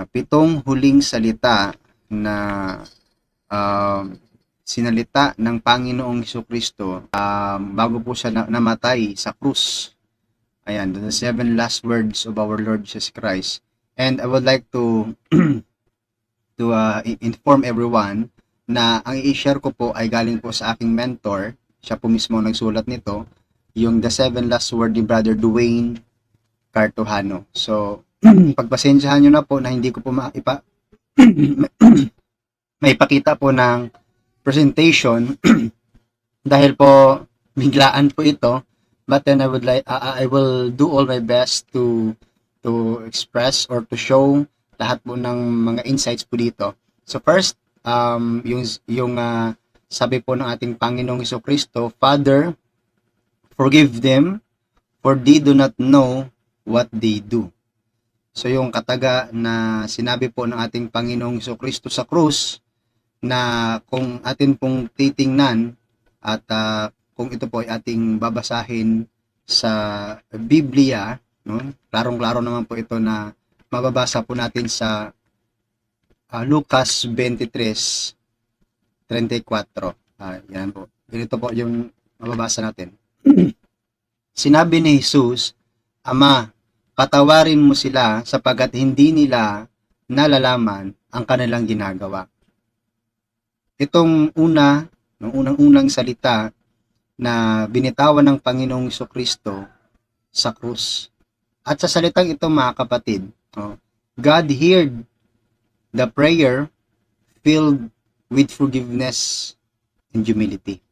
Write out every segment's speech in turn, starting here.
pitong huling salita na sinalita ng Panginoong Hesukristo bago po siya namatay sa krus. Ayan, the 7 last words of our Lord Jesus Christ. And I would like to inform everyone na ang i-share ko po ay galing po sa aking mentor. Siya po mismo nagsulat nito, yung the 7 last word ni Brother Dwayne Cartojano. So, pagpasensyahan nyo na po na hindi ko po maipakita po ng presentation dahil po biglaan po ito, but then I will do all my best to express or to show lahat po ng mga insights po dito. So first, yung sabi po ng ating Panginoong Hesukristo, Father, forgive them for they do not know what they do. So yung kataga na sinabi po ng ating Panginoong Hesukristo sa krus, na kung atin pong titingnan at kung ito po ay ating babasahin sa Biblia, no? Klarong-klaro naman po ito na mababasa po natin sa Lucas 23:34. Yan po. Ganito po yung mababasa natin. Sinabi ni Jesus, Ama, patawarin mo sila sapagkat hindi nila nalalaman ang kanilang ginagawa. Itong unang salita na binitawan ng Panginoong Hesukristo sa krus. At sa salitang ito, mga kapatid, God heard the prayer filled with forgiveness and humility.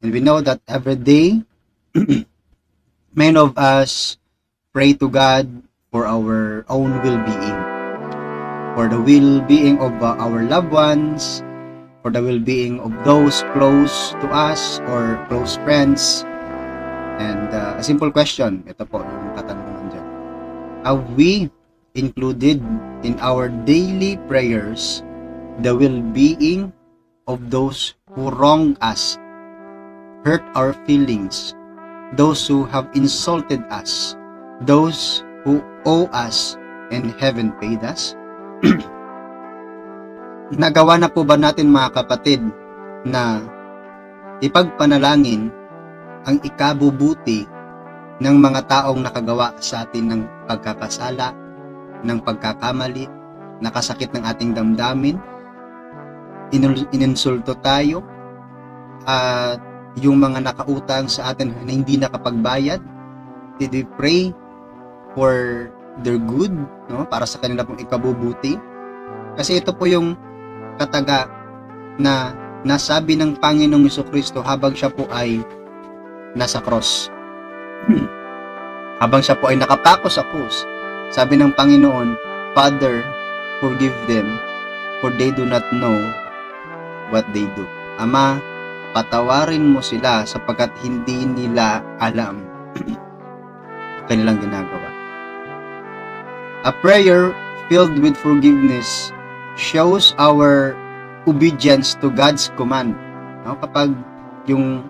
And we know that every day, many of us pray to God for our own well-being, for the well-being of our loved ones, for the well-being of those close to us or close friends. And a simple question, ito po yung katanungan dyan. Have we included in our daily prayers the well-being of those who wrong us, hurt our feelings, those who have insulted us, those who owe us and haven't paid us? Nagawa na po ba natin, mga kapatid, na ipagpanalangin ang ikabubuti ng mga taong nakagawa sa atin ng pagkakasala, ng pagkakamali, nakasakit ng ating damdamin, ininsulto tayo, at yung mga nakautang sa atin na hindi nakapagbayad? Did we pray for their good, no? Para sa kanila pong ikabubuti? Kasi ito po yung kataga na nasabi ng Panginoong Hesukristo habang siya po ay nasa cross. Habang siya po ay nakapako sa krus, sabi ng Panginoon, Father, forgive them, for they do not know what they do. Ama, patawarin mo sila sapagkat hindi nila alam kanilang ginagawa. A prayer filled with forgiveness shows our obedience to God's command. No? Kapag yung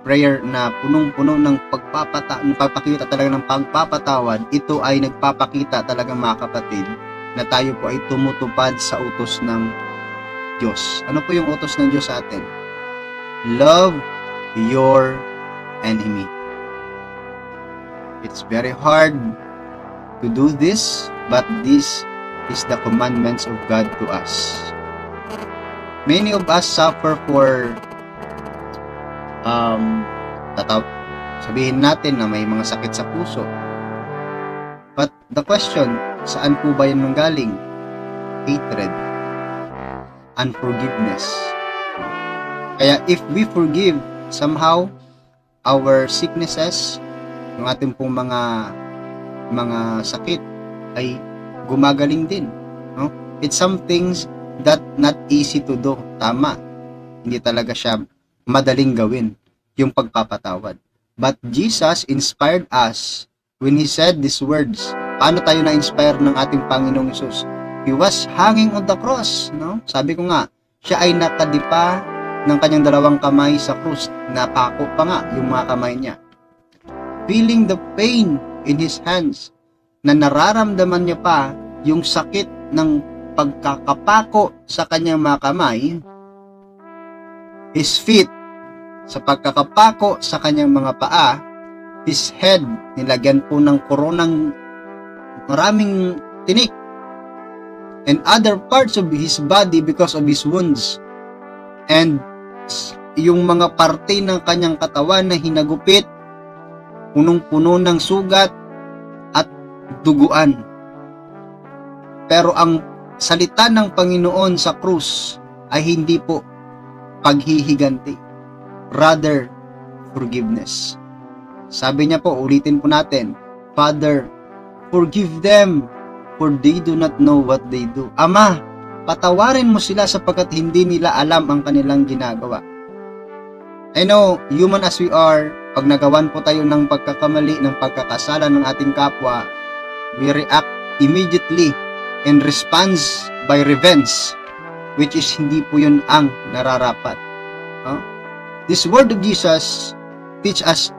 prayer na punong-puno ng pagpapakita talaga ng pagpapatawad, ito ay nagpapakita talaga, mga kapatid, na tayo po ay tumutupad sa utos ng Diyos. Ano po yung utos ng Diyos sa atin? Love your enemy. It's very hard to do this, but this is the commandments of God to us. Many of us suffer for sabihin natin na may mga sakit sa puso. But the question, saan po ba yun nanggaling? Hatred, unforgiveness. Kaya if we forgive, somehow our sicknesses, yung ating pong mga sakit ay gumagaling din, no? It's some things that not easy to do. Tama, hindi talaga siya madaling gawin, yung pagpapatawad. But Jesus inspired us when He said these words. Paano tayo na-inspire ng ating Panginoong Hesus? He was hanging on the cross, no? Sabi ko nga, siya ay nakadipa ng kanyang dalawang kamay sa krus. Napako pa nga yung mga kamay niya. Feeling the pain in His hands, na nararamdaman niya pa yung sakit ng pagkakapako sa kanyang mga kamay, his feet, sa pagkakapako sa kanyang mga paa, his head, nilagyan po ng koronang maraming tinik, and other parts of his body because of his wounds, and yung mga parte ng kanyang katawan na hinagupit, punong-puno ng sugat at duguan. Pero ang salita ng Panginoon sa krus ay hindi po paghihiganti, rather forgiveness. Sabi niya po, ulitin po natin, Father, forgive them, for they do not know what they do. Ama, patawarin mo sila sapagkat hindi nila alam ang kanilang ginagawa. I know, human as we are, pag nagawan po tayo ng pagkakamali, ng pagkakasala ng ating kapwa, we react immediately and responds by revenge, which is hindi po yun ang nararapat. This word of Jesus teach us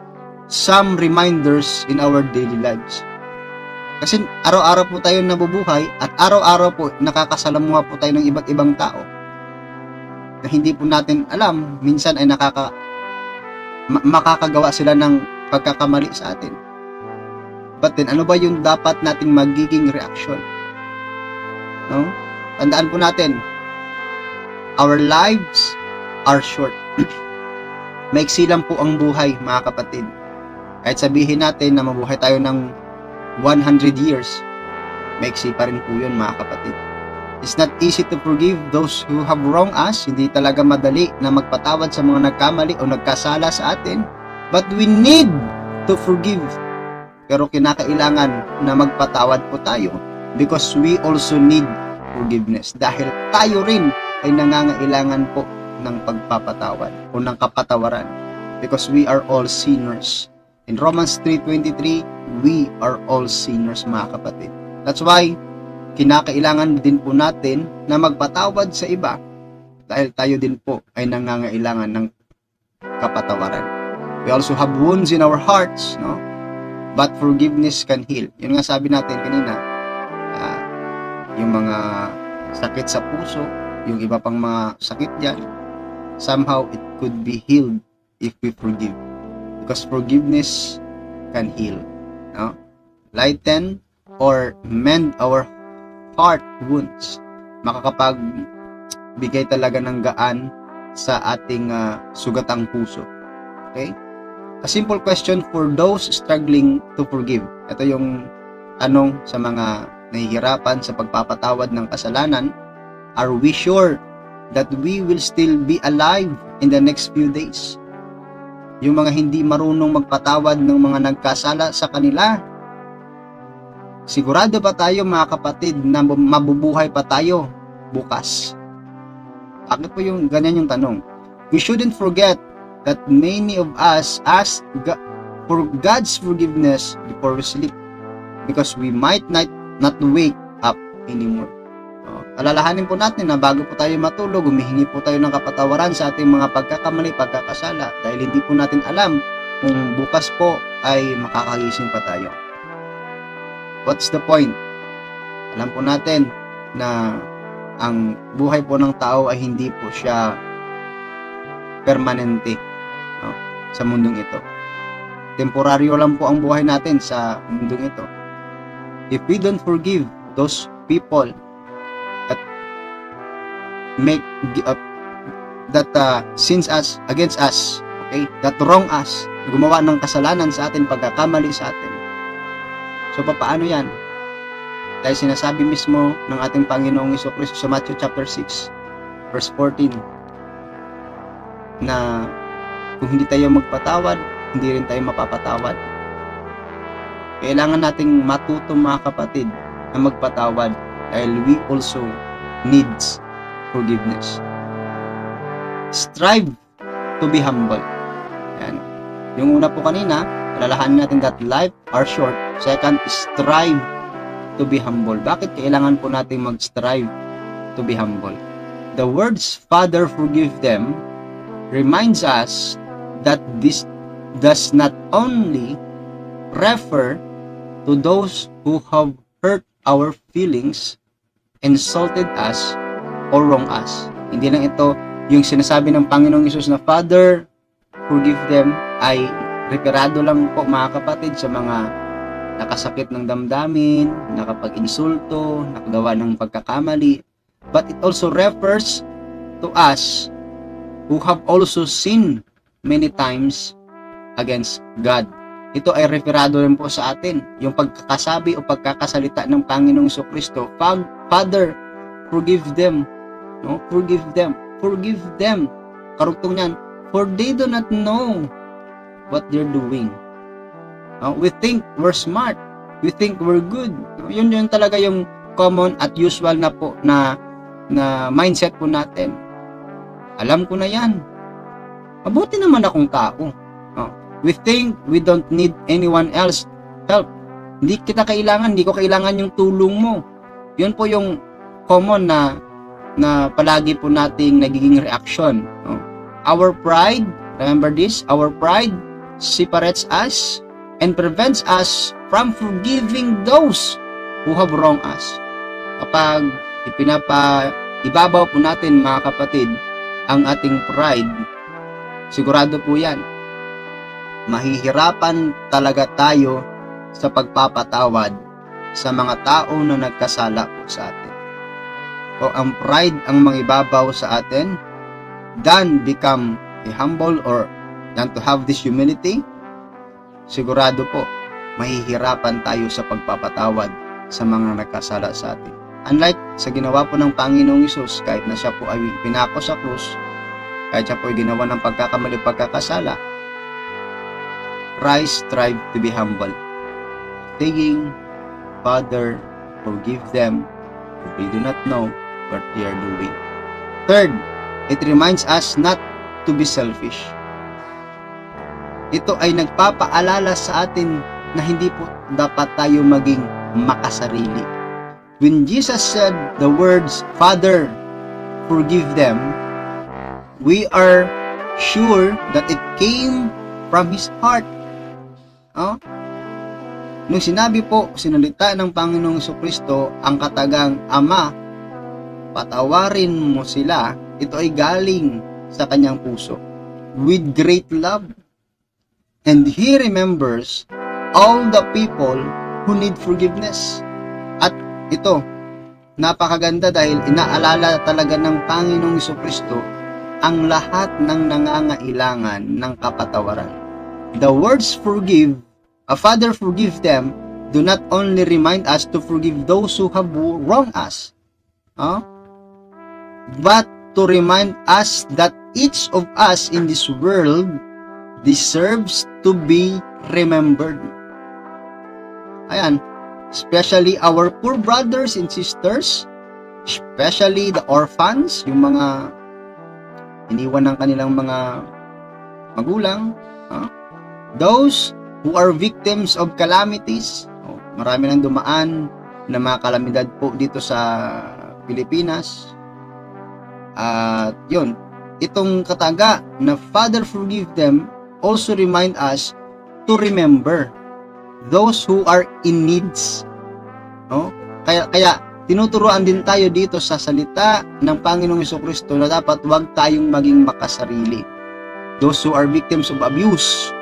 some reminders in our daily lives. Kasi araw-araw po tayo nabubuhay at araw-araw po nakakasalamuha po tayo ng iba't ibang tao na hindi po natin alam, minsan ay makakagawa sila ng pagkakamali sa atin. But then, ano ba yung dapat nating magiging reaction? No? Tandaan po natin, our lives are short. Maiksi lang po ang buhay, mga kapatid. Kahit sabihin natin na mabuhay tayo ng 100 years, maiksi pa rin po yun, mga kapatid. It's not easy to forgive those who have wronged us. Hindi talaga madali na magpatawad sa mga nagkamali o nagkasala sa atin. But we need to forgive. Pero kinakailangan na magpatawad po tayo because we also need forgiveness. Dahil tayo rin ay nangangailangan po ng pagpapatawad o ng kapatawaran. Because we are all sinners. In Romans 3:23, we are all sinners, mga kapatid. That's why, kinakailangan din po natin na magpatawad sa iba dahil tayo din po ay nangangailangan ng kapatawaran. We also have wounds in our hearts, no? But forgiveness can heal. Yun nga sabi natin kanina, yung mga sakit sa puso, yung iba pang mga sakit dyan, somehow it could be healed if we forgive. Because forgiveness can heal, no? Lighten or mend our heart wounds. Makakapagbigay talaga ng gaan sa ating sugatang puso. Okay? A simple question for those struggling to forgive. Ito yung tanong sa mga nahihirapan sa pagpapatawad ng kasalanan. Are we sure that we will still be alive in the next few days? Yung mga hindi marunong magpatawad ng mga nagkasala sa kanila, sigurado ba tayo, mga kapatid, na mabubuhay pa tayo bukas? Bakit po yung ganyan yung tanong? We shouldn't forget that many of us ask for God's forgiveness before we sleep because we might not wake up anymore. Alalahanin po natin na bago po tayo matulog, humihingi po tayo ng kapatawaran sa ating mga pagkakamali, pagkakasala dahil hindi po natin alam kung bukas po ay makakagising pa tayo. What's the point? Alam po natin na ang buhay po ng tao ay hindi po siya permanente, no, sa mundong ito. Temporaryo lang po ang buhay natin sa mundong ito. If we don't forgive those people that make that sins us against us, okay, that wrong us, gumawa ng kasalanan sa atin, pagkakamali sa atin, so paano yan? Dahil sinasabi mismo ng ating Panginoong Jesucristo sa Matthew chapter 6 verse 14 na kung hindi tayo magpatawad, hindi rin tayo mapapatawad. Kailangan nating matuto, mga kapatid, na magpatawad dahil we also needs forgiveness. Strive to be humble. Yan. Yung una po kanina, alalahanin natin that life are short. Second, strive to be humble. Bakit kailangan po natin mag-strive to be humble? The words, Father, forgive them, reminds us that this does not only refer to those who have hurt our feelings, insulted us, or wrong us. Hindi lang ito yung sinasabi ng Panginoong Hesus na, Father, forgive them, ay referado lang po mga kapatid sa mga nakasakit ng damdamin, nakapag-insulto, nakagawa ng pagkakamali. But it also refers to us who have also sinned many times against God. Ito ay referado rin po sa atin, yung pagkakasabi o pagkakasalita ng Panginoong Jesucristo, Father, forgive them. No? Forgive them. Forgive them. Karugtong niyan, for they do not know what they're doing. We think we're smart. We think we're good. Yun talaga yung common at usual na po na mindset po natin. Alam ko na yan. Mabuti naman akong tao. We think we don't need anyone else help. Hindi kita kailangan, hindi ko kailangan yung tulong mo. Yun po yung common na palagi po nating nagiging reaction. Our pride, remember this, our pride separates us and prevents us from forgiving those who have wronged us. Kapag ibabaw po natin mga kapatid ang ating pride, sigurado po yan, mahihirapan talaga tayo sa pagpapatawad sa mga tao na nagkasala po sa atin. O ang pride ang mangibabaw sa atin, than become a humble or than to have this humility, sigurado po, mahihirapan tayo sa pagpapatawad sa mga nagkasala sa atin. Unlike sa ginawa po ng Panginoong Hesus, kahit na siya po ay pinako sa krus, kahit siya po ay ginawa ng pagkakamali, pagkakasala, Christ strived to be humble, saying, Father, forgive them, for they do not know what they are doing. Third, it reminds us not to be selfish. Ito ay nagpapaalala sa atin na hindi po dapat tayo maging makasarili. When Jesus said the words, Father, forgive them, we are sure that it came from His heart. Nung sinabi po, sinalita ng Panginoong Jesucristo ang katagang, Ama, patawarin mo sila, ito ay galing sa kanyang puso with great love. And He remembers all the people who need forgiveness. At ito, napakaganda dahil inaalala talaga ng Panginoong Jesucristo ang lahat ng nangangailangan ng kapatawaran. The words forgive, Father, forgive them, do not only remind us to forgive those who have wronged us, but to remind us that each of us in this world deserves to be remembered. Ayan, especially our poor brothers and sisters, especially the orphans, yung mga iniwan ng kanilang mga magulang, those who are victims of calamities. Marami nang dumaan na mga kalamidad po dito sa Pilipinas. At yun, itong kataga na Father forgive them also remind us to remember those who are in needs. Kaya tinuturuan din tayo dito sa salita ng Panginoong Jesucristo na dapat huwag tayong maging makasarili. Those who are victims of abuse.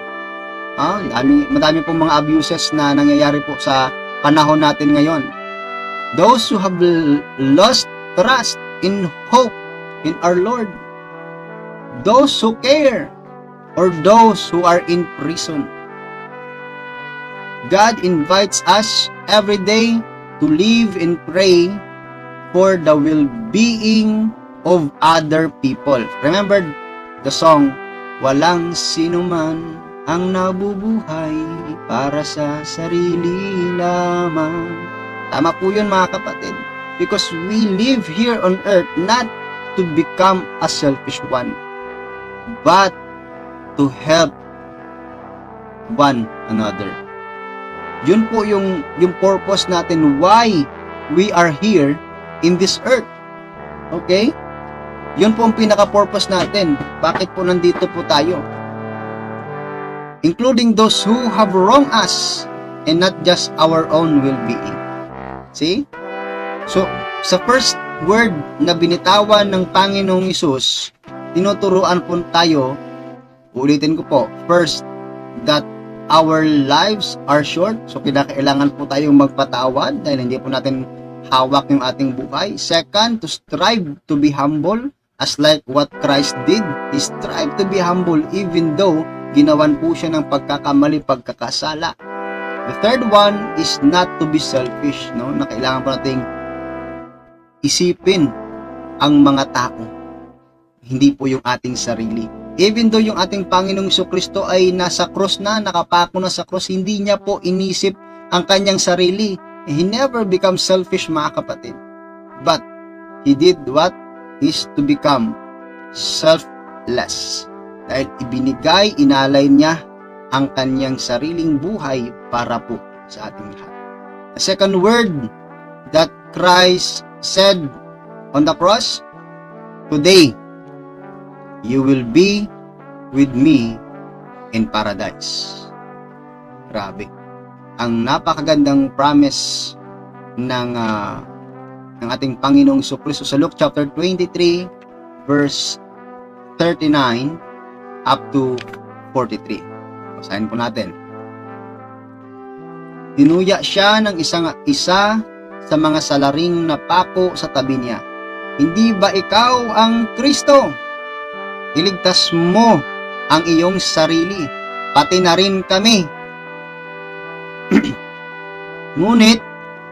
Madami pong mga abuses na nangyayari po sa panahon natin ngayon. Those who have lost trust in hope in our Lord. Those who care, or those who are in prison. God invites us every day to live and pray for the well-being of other people. Remember the song, Walang sinuman ang nabubuhay para sa sarili lamang. Tama po yun mga kapatid. Because we live here on earth not to become a selfish one, but to help one another. Yun po yung purpose natin why we are here in this earth. Okay? Yun po ang pinaka-purpose natin. Bakit po nandito po tayo? Including those who have wronged us and not just our own well-being. See? So, sa first word na binitawan ng Panginoong Hesus, tinuturuan po tayo, ulitin ko po, first, that our lives are short. So, kailangan po tayong magpatawad dahil hindi po natin hawak yung ating buhay. Second, to strive to be humble as like what Christ did. He strive to be humble even though ginawan po siya ng pagkakamali, pagkakasala. The third one is not to be selfish, no? Na kailangan po nating isipin ang mga tao, hindi po yung ating sarili. Even though yung ating Panginoong Jesucristo ay nasa cross na, nakapako na sa cross, hindi niya po inisip ang kanyang sarili. He never becomes selfish, mga kapatid. But, He did what? Is to become selfless. Dahil ibinigay, inalay niya ang kanyang sariling buhay para po sa ating lahat. The second word that Christ said on the cross, today, you will be with me in paradise. Grabe. Ang napakagandang promise ng ating Panginoong Jesucristo sa Luke chapter 23 verse 39 up to 43. Basahin po natin. Tinuya siya ng isa sa mga salaring napako sa tabi niya. Hindi ba ikaw ang Kristo? Iligtas mo ang iyong sarili, pati na rin kami. Ngunit,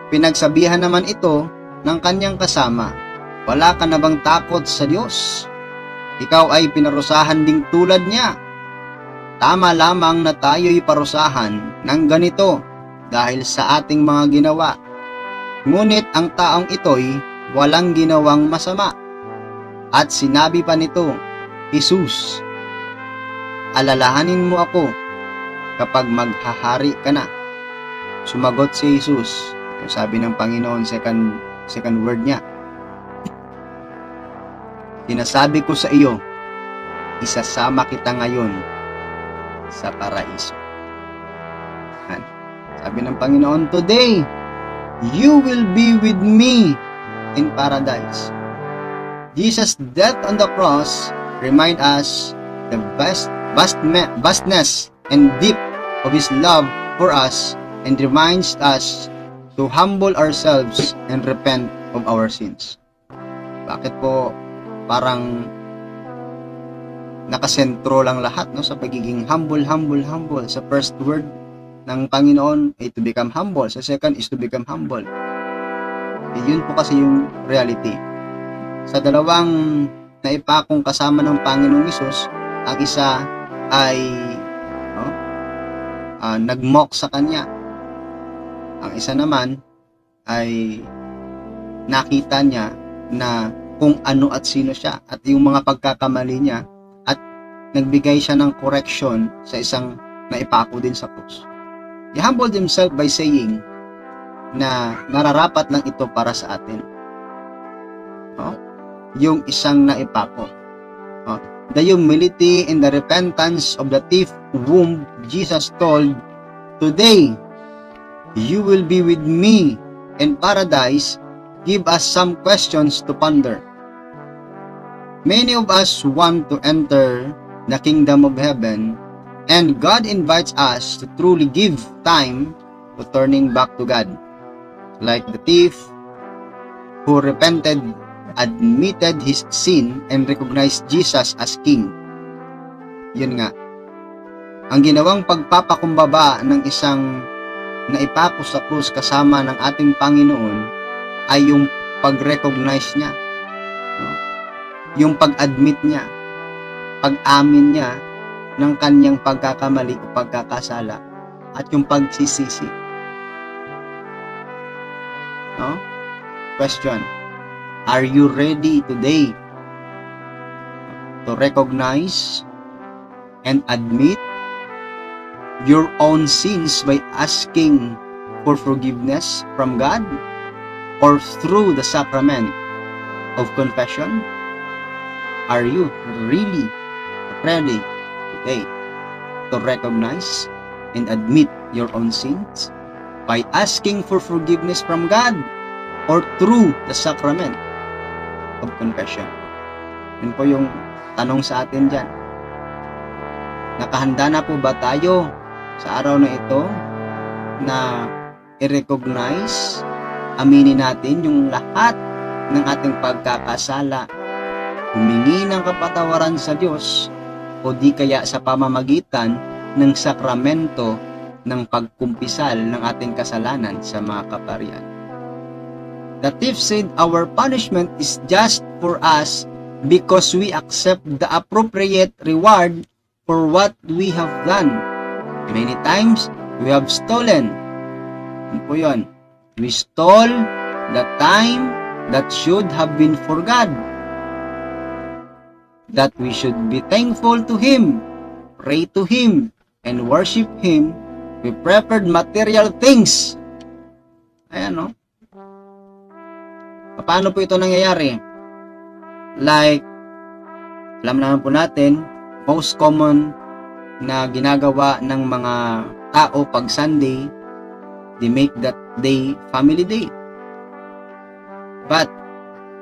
pinagsabihan naman ito ng kanyang kasama, wala ka na bang takot sa Diyos? Ikaw ay pinarusahan ding tulad niya. Tama lamang na tayo'y parusahan ng ganito dahil sa ating mga ginawa. Ngunit ang taong ito'y walang ginawang masama. At sinabi pa nito, Jesus, alalahanin mo ako kapag maghahari ka na. Sumagot si Jesus, sabi ng Panginoon, second word niya, sinasabi ko sa iyo, isasama kita ngayon sa paraiso. Sabi ng Panginoon, today, you will be with me in paradise. Jesus' death on the cross remind us the vastness and deep of His love for us and reminds us to humble ourselves and repent of our sins. Bakit po parang nakasentro lang lahat, no, sa pagiging humble? Sa first word ng Panginoon ay to become humble. Sa second is to become humble. Yun po kasi yung reality. Sa dalawang naipakong kasama ng Panginoong Hesus, ang isa ay nagmock sa kanya. Ang isa naman ay nakita niya na kung ano at sino siya at yung mga pagkakamali niya at nagbigay siya ng correction sa isang naipako din sa krus. He humbled himself by saying na nararapat lang ito para sa atin. Yung isang naipako. The humility and the repentance of the thief whom Jesus told, today, you will be with me in paradise, give us some questions to ponder. Many of us want to enter the kingdom of heaven, and God invites us to truly give time to turning back to God. Like the thief who repented, admitted his sin, and recognized Jesus as King. Yun nga. Ang ginawang pagpapakumbaba ng isang naipako sa krus kasama ng ating Panginoon ay yung pag-recognize niya. Yung pag-admit niya, pag-amin niya ng kanyang pagkakamali o pagkakasala at yung pagsisisi. Question, are you ready today to recognize and admit your own sins by asking for forgiveness from God or through the sacrament of confession? Are you really ready today to recognize and admit your own sins by asking for forgiveness from God or through the sacrament of confession? Yun po yung tanong sa atin dyan. Nakahanda na po ba tayo sa araw na ito na i-recognize, aminin natin yung lahat ng ating pagkakasala, humingi ng kapatawaran sa Diyos, o di kaya sa pamamagitan ng sakramento ng pagkumpisal ng ating kasalanan sa mga kaparian? The thief said our punishment is just for us because we accept the appropriate reward for what we have done. Many times, we have stolen. Ano po yun? We stole the time that should have been for God. That we should be thankful to Him, pray to Him, and worship Him. We preferred material things. Ayan, no? Paano po ito nangyayari? Like, alam naman po natin, most common na ginagawa ng mga tao pag Sunday, they make that day family day. But,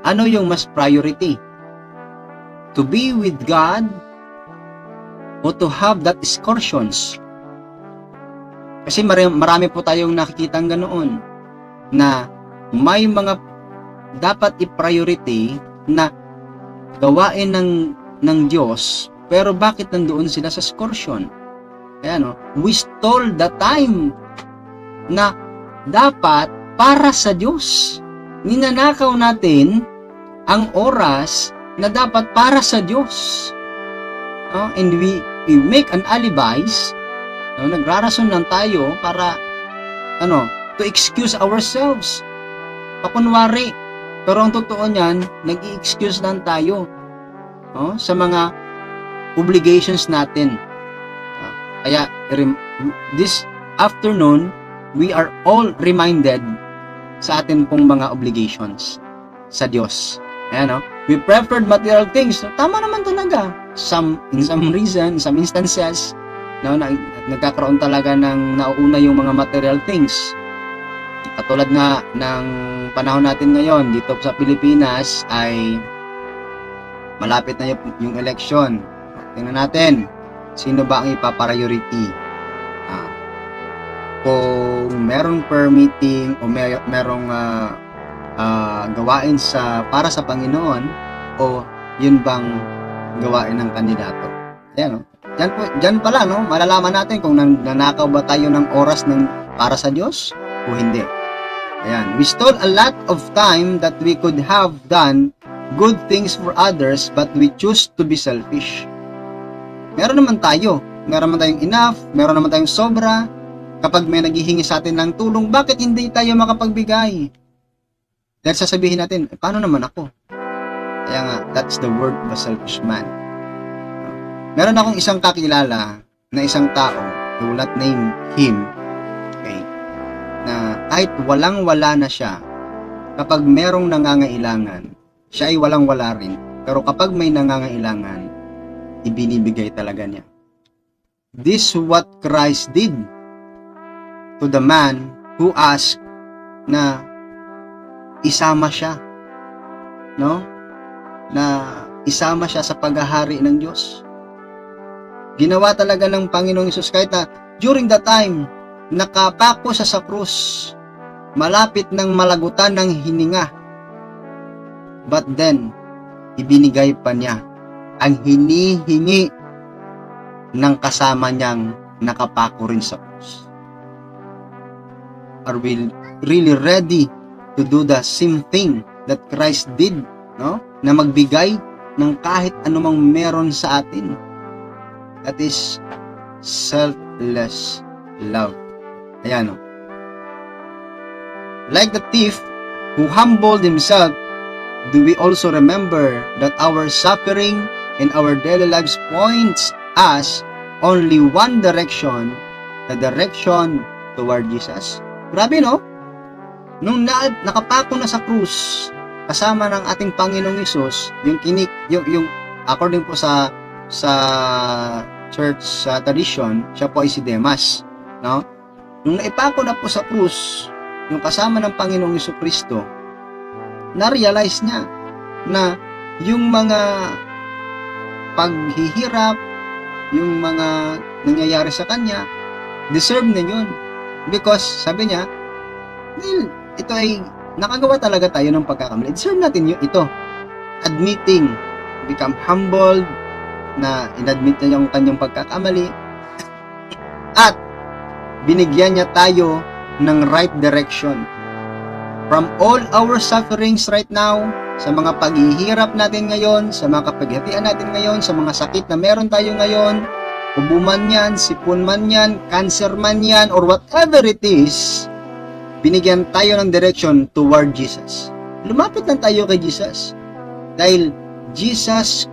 ano yung mas priority? To be with God o to have that excursions? Kasi marami po tayong nakikitang ganoon na may mga dapat i-priority na gawain ng Diyos, pero bakit nandoon sila sa excursion? Kaya we stole the time na dapat para sa Diyos. Ninanakaw natin ang oras na dapat para sa Diyos. And we make an alibis. Nagrarason lang tayo para to excuse ourselves. Pakunwari. Pero ang totoo niyan, nag-i-excuse lang tayo sa mga obligations natin. Kaya this afternoon, we are all reminded sa atin pong mga obligations sa Diyos. Ayan, we preferred material things. Tama naman talaga. In some reason, some instances, nagkakaroon talaga ng nauuna yung mga material things. Katulad nga ng panahon natin ngayon dito sa Pilipinas ay malapit na yung election. Tingnan natin, sino ba ang ipapriority? Kung merong permitting o merong gawain para sa Panginoon o yun bang gawain ng kandidato? Ayan, Diyan pala, malalaman natin kung nanakaw ba tayo ng oras para sa Diyos o hindi. Ayan, we stole a lot of time that we could have done good things for others, but we choose to be selfish. Meron naman tayong enough, meron naman tayong sobra. Kapag may naghihingi sa atin ng tulong, bakit hindi tayo makapagbigay? Dahil sasabihin natin, paano naman ako? Kaya nga, that's the word of a selfish man. Meron akong isang kakilala na isang tao, I will not name him, okay, na kahit walang-wala na siya, kapag merong nangangailangan, siya ay walang-wala rin. Pero kapag may nangangailangan, ibinibigay talaga niya. This is what Christ did to the man who asked na isama siya, na isama siya sa paghahari ng Diyos. Ginawa talaga ng Panginoong Hesus kahit na during the time nakapako siya sa krus, malapit ng malagutan ng hininga. But then, ibinigay pa niya ang hinihingi ng kasama niyang nakapako rin sa krus. Are we really ready to do the same thing that Christ did, na magbigay ng kahit anumang meron sa atin? That is selfless love. Ayan, like the thief who humbled himself, do we also remember that our suffering in our daily lives points us only one direction, the direction toward Jesus? Grabe, nung nakapako na sa krus kasama ng ating Panginoong Hesus, yung according po sa church tradition, siya po ay si Demas, Nung naipako na po sa krus yung kasama ng Panginoong Hesukristo, na-realize niya na yung mga paghihirap, yung mga nangyayari sa kanya, deserve na yun. Because, sabi niya, well, ito ay, nakagawa talaga tayo ng pagkakamali. Deserve natin yung ito. Admitting, become humbled, na inadmit niya yung kanyang pagkakamali, at binigyan niya tayo ng right direction. From all our sufferings right now, sa mga paghihirap natin ngayon, sa mga kapaghihatian natin ngayon, sa mga sakit na meron tayo ngayon, ubo man yan, sipon man yan, cancer man yan, or whatever it is, binigyan tayo ng direction toward Jesus. Lumapit lang tayo kay Jesus. Dahil Jesus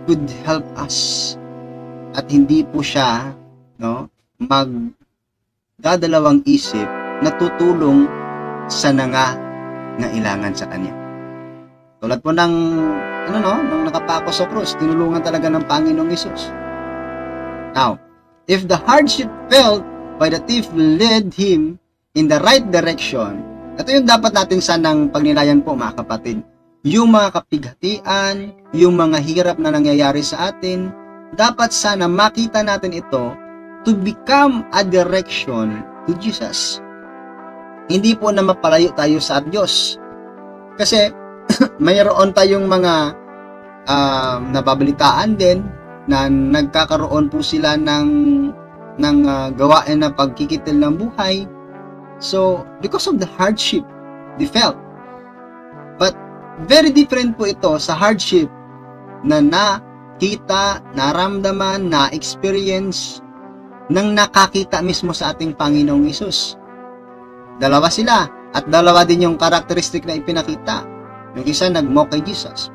could help us. At hindi po siya, magdadalawang isip na tutulong sa nangangailangan sa kanya. Tulad po ng nung nakapako sa krus, tinulungan talaga ng Panginoong Hesus. Now, if the hardship felt by the thief led him in the right direction, ito yung dapat natin sanang pagnilayan po, mga kapatid. Yung mga kapighatian, yung mga hirap na nangyayari sa atin, dapat sana makita natin ito to become a direction to Jesus. Hindi po na mapalayo tayo sa Diyos. Kasi, mayroon tayong mga nababalitaan din na nagkakaroon po sila ng gawain na pagkikitil ng buhay. So, because of the hardship they felt. But, very different po ito sa hardship na nakita, naramdaman, na-experience nang nakakita mismo sa ating Panginoong Hesus. Dalawa sila, at dalawa din yung karakteristik na ipinakita. Yung isa nag-mock kay Jesus.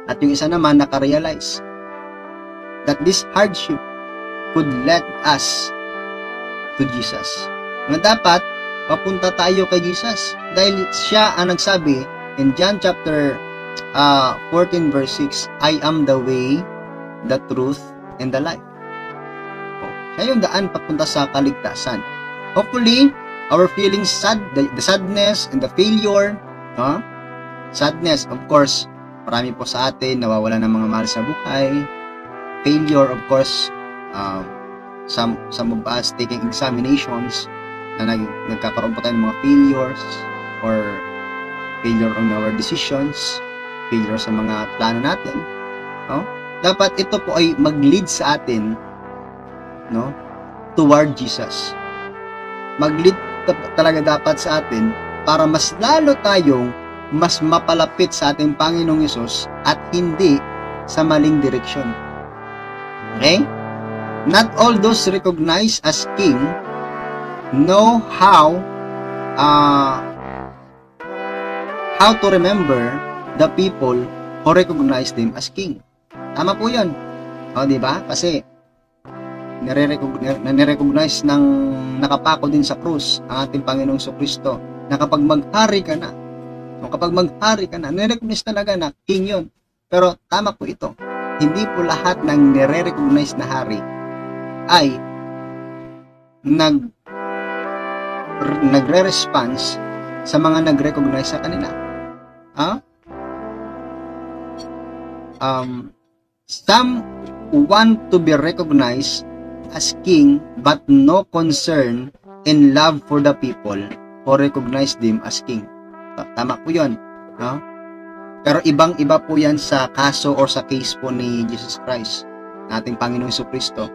At yung isa naman nakarealize that this hardship could lead us to Jesus. Na dapat papunta tayo kay Jesus dahil siya ang nagsabi in John chapter 14 verse 6, I am the way, the truth, and the life. Siya yung daan papunta sa kaligtasan. Hopefully, our feelings sad, the sadness and the failure, sadness, of course, marami po sa atin nawawala ng mga mahal sa buhay. Failure, of course, some of us taking examinations na nagkakaroon po tayo ng mga failures or failure on our decisions, failure sa mga plano natin. Dapat ito po ay mag-lead sa atin toward Jesus. Mag-lead talaga dapat sa atin para mas lalo tayong mas mapalapit sa ating Panginoong Hesus at hindi sa maling direksyon. Okay? Not all those recognized as king know how to remember the people who recognize them as king. Tama po yun. Di ba? Kasi nire-recognize ng nakapako din sa krus ang ating Panginoong Jesucristo na kapag maghari ka na, nire-recognize talaga na king yun. Pero tama po ito. Hindi po lahat ng nire-recognize na hari ay nagre-response sa mga nag-recognize sa kanila. Some want to be recognized as king but no concern and love for the people who recognize them as king. Tama po yun. Pero ibang-iba po yan sa kaso or sa case po ni Jesus Christ, ating Panginoong Jesucristo.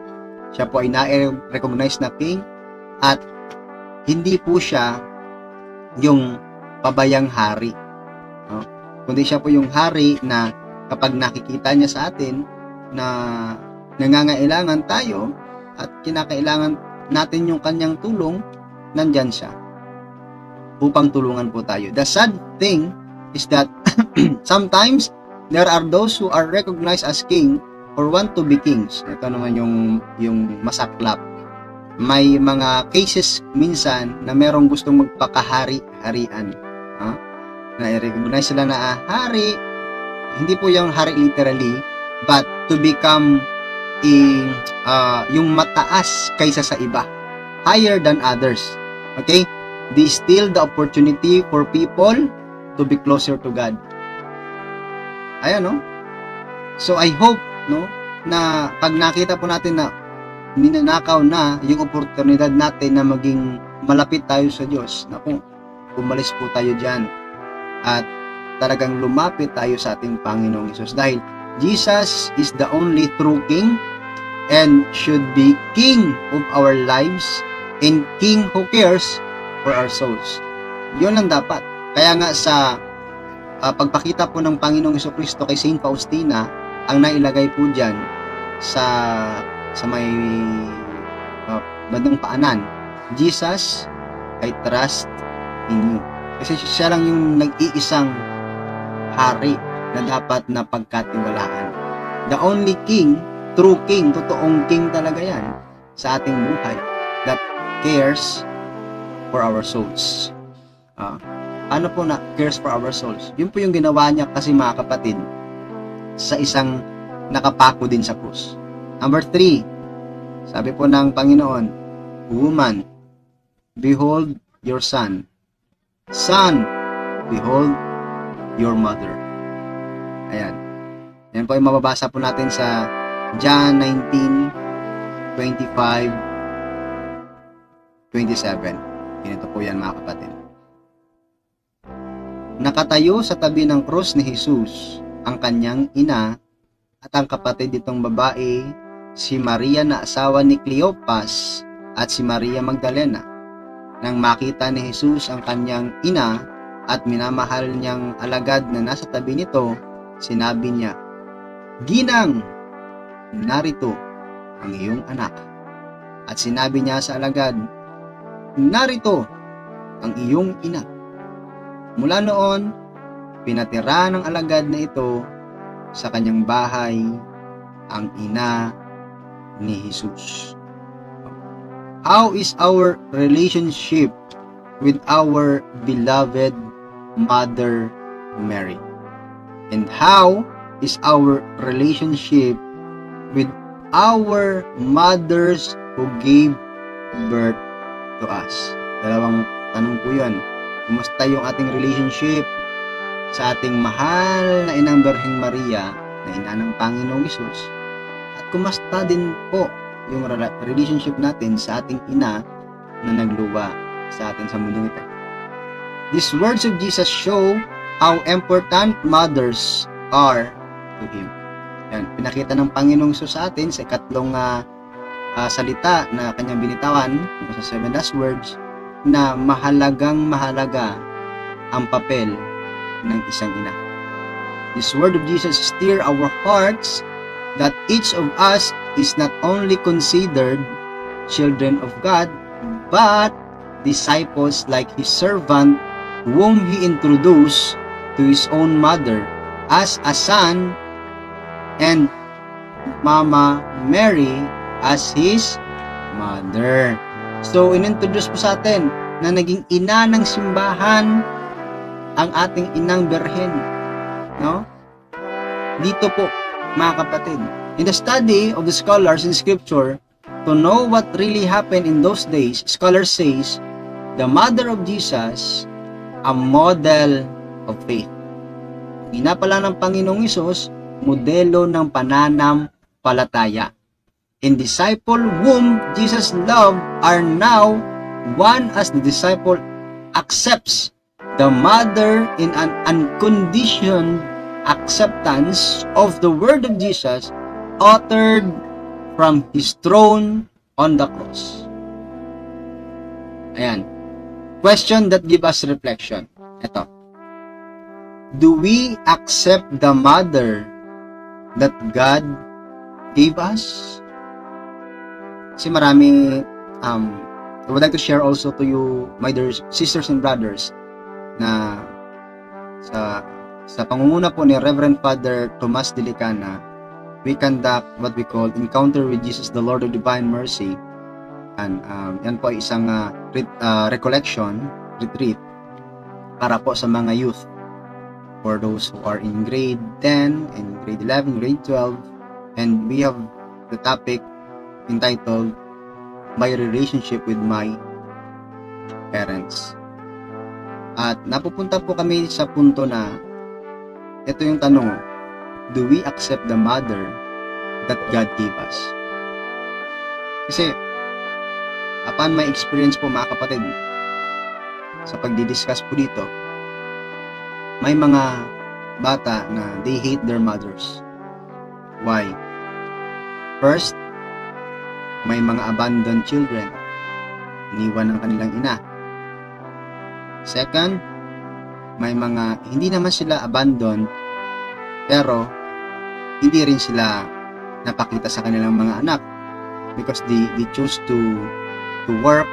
Siya po ay na-recognize na king at hindi po siya yung pabayang hari. Kundi siya po yung hari na kapag nakikita niya sa atin na nangangailangan tayo at kinakailangan natin yung kanyang tulong, nandyan siya upang tulungan po tayo. The sad thing is that sometimes there are those who are recognized as king or want to be kings. Ito naman yung masaklap. May mga cases minsan na merong gustong magpakahari-harian. Na i-recognize sila na hari, hindi po yung hari literally, but to become yung mataas kaysa sa iba, higher than others. Okay? They steal the opportunity for people to be closer to God. Ayan, no? So, I hope, no, na pag nakita po natin na ninanakaw na yung oportunidad natin na maging malapit tayo sa Diyos, naku, umalis po tayo dyan at talagang lumapit tayo sa ating Panginoong Hesus, dahil Jesus is the only true King and should be King of our lives and King who cares for our souls. Yun lang dapat. Kaya nga sa pagpakita po ng Panginoong Jesucristo kay Saint Faustina, ang nailagay po dyan sa may bandang paanan, Jesus, I trust in you. Kasi siya lang yung nag-iisang hari na dapat na pagkatiwalaan. The only King, true King, totoong King talaga yan sa ating buhay that cares for our souls. Ano po na cares for our souls? Yun po yung ginawa niya kasi, mga kapatid, sa isang nakapako din sa krus. Number 3, sabi po ng Panginoon, woman, behold your son. Son, behold your mother. Ayan. Yan po yung mababasa po natin sa John 19:25-27. Ganito po yan, mga kapatid. Nakatayo sa tabi ng krus ni Jesus ang kanyang ina at ang kapatid nitong babae, si Maria na asawa ni Cleopas at si Maria Magdalena. Nang makita ni Jesus ang kanyang ina at minamahal niyang alagad na nasa tabi nito, sinabi niya, "Ginang, narito ang iyong anak." At sinabi niya sa alagad, "Narito ang iyong ina." Mula noon, pinatira ng alagad na ito sa kanyang bahay ang ina ni Jesus. How is our relationship with our beloved Mother Mary? And how is our relationship with our mothers who gave birth to us? Dalawang tanong po yun. Kumusta yung ating relationship sa ating mahal na inang Birheng Maria, na ina ng Panginoong Hesus? At kumusta din po yung relationship natin sa ating ina na nagluwa sa atin sa mundo ito? These words of Jesus show how important mothers are to Him. Yan, pinakita ng Panginoong Hesus sa atin sa ikatlong salita na kanyang binitawan sa 7 last words, na mahalaga ang papel ng isang ina. This word of Jesus stir our hearts that each of us is not only considered children of God, but disciples like His servant whom He introduced to His own mother as a son, and Mama Mary as His mother. So, inintroduce po sa atin na naging ina ng simbahan ang ating inang Birhen. No? Dito po, mga kapatid. In the study of the scholars in Scripture, to know what really happened in those days, scholars says, the mother of Jesus, a model of faith. Ina pala ng Panginoong Hesus, modelo ng pananampalataya. And disciple whom Jesus loved are now one as the disciple accepts the mother in an unconditioned acceptance of the word of Jesus uttered from His throne on the cross. Ayan. Question that give us reflection. Ito. Do we accept the mother that God gave us? Kasi marami, I would like to share also to you, my dear sisters and brothers, na sa pangunguna po ni Reverend Father Tomas Dilicana, we conduct what we call Encounter with Jesus, the Lord of Divine Mercy. And yan po ay isang recollection, retreat, para po sa mga youth, for those who are in grade 10, and grade 11, grade 12, and we have the topic entitled My Relationship with My Parents. At napupunta po kami sa punto na ito yung tanong, do we accept the mother that God gave us? Kasi upon my experience po mga kapatid, sa pagdidiscuss po dito, may mga bata na they hate their mothers. Why? First, may mga abandoned children, iniwan ng kanilang ina. Second, may mga hindi naman sila abandoned, pero hindi rin sila napakita sa kanilang mga anak because they choose to work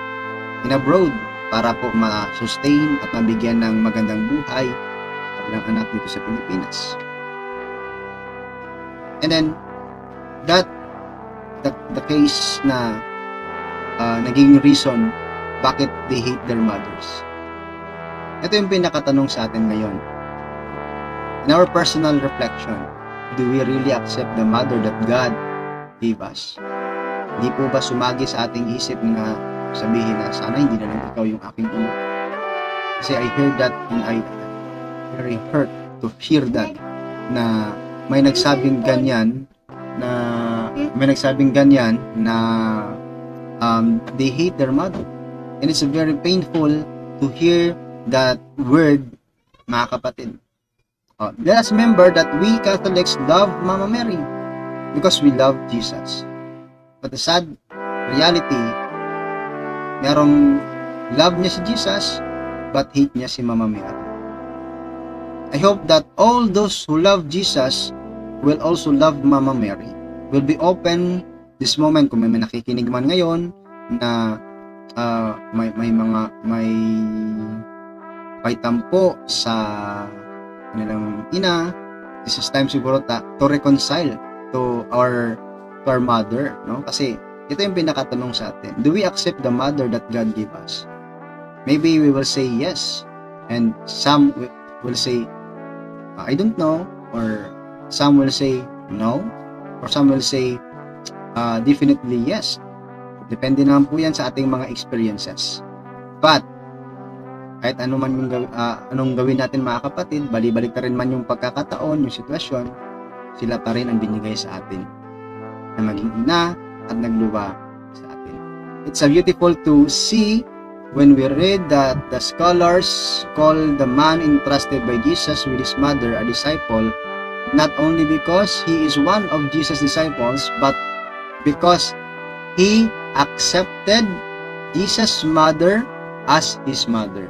in abroad para po ma-sustain at mabigyan ng magandang buhay ng anak dito sa Pilipinas. And then the case na naging reason bakit they hate their mothers. Ito yung pinakatanong sa atin ngayon. In our personal reflection, do we really accept the mother that God gave us? Hindi po ba sumagi sa ating isip na sabihin na sana hindi na lang ikaw yung aking ina? Kasi I heard that and I very hurt to hear that na may nagsabing ganyan na they hate their mother. And it's very painful to hear that word, mga kapatid. Let us remember that we Catholics love Mama Mary because we love Jesus. But the sad reality, merong love niya si Jesus but hate niya si Mama Mary. I hope that all those who love Jesus will also love Mama Mary. Will be open this moment kung may nakikinig man ngayon na may tampo sa kanilang ina. This is time siguro to reconcile to our mother, no? Kasi ito yung pinakatanong sa atin. Do we accept the mother that God gave us? Maybe we will say yes, and some will say I don't know, or some will say no, or some will say definitely yes. Depende naman po yan sa ating mga experiences. But kahit anong gawin natin mga kapatid, bali-balik na rin man yung pagkakataon, yung sitwasyon, sila pa rin ang binigay sa atin na maging ina at nagluwa sa atin. It's beautiful to see when we read that the scholars call the man entrusted by Jesus with his mother a disciple, not only because he is one of Jesus' disciples, but because he accepted Jesus' mother as his mother.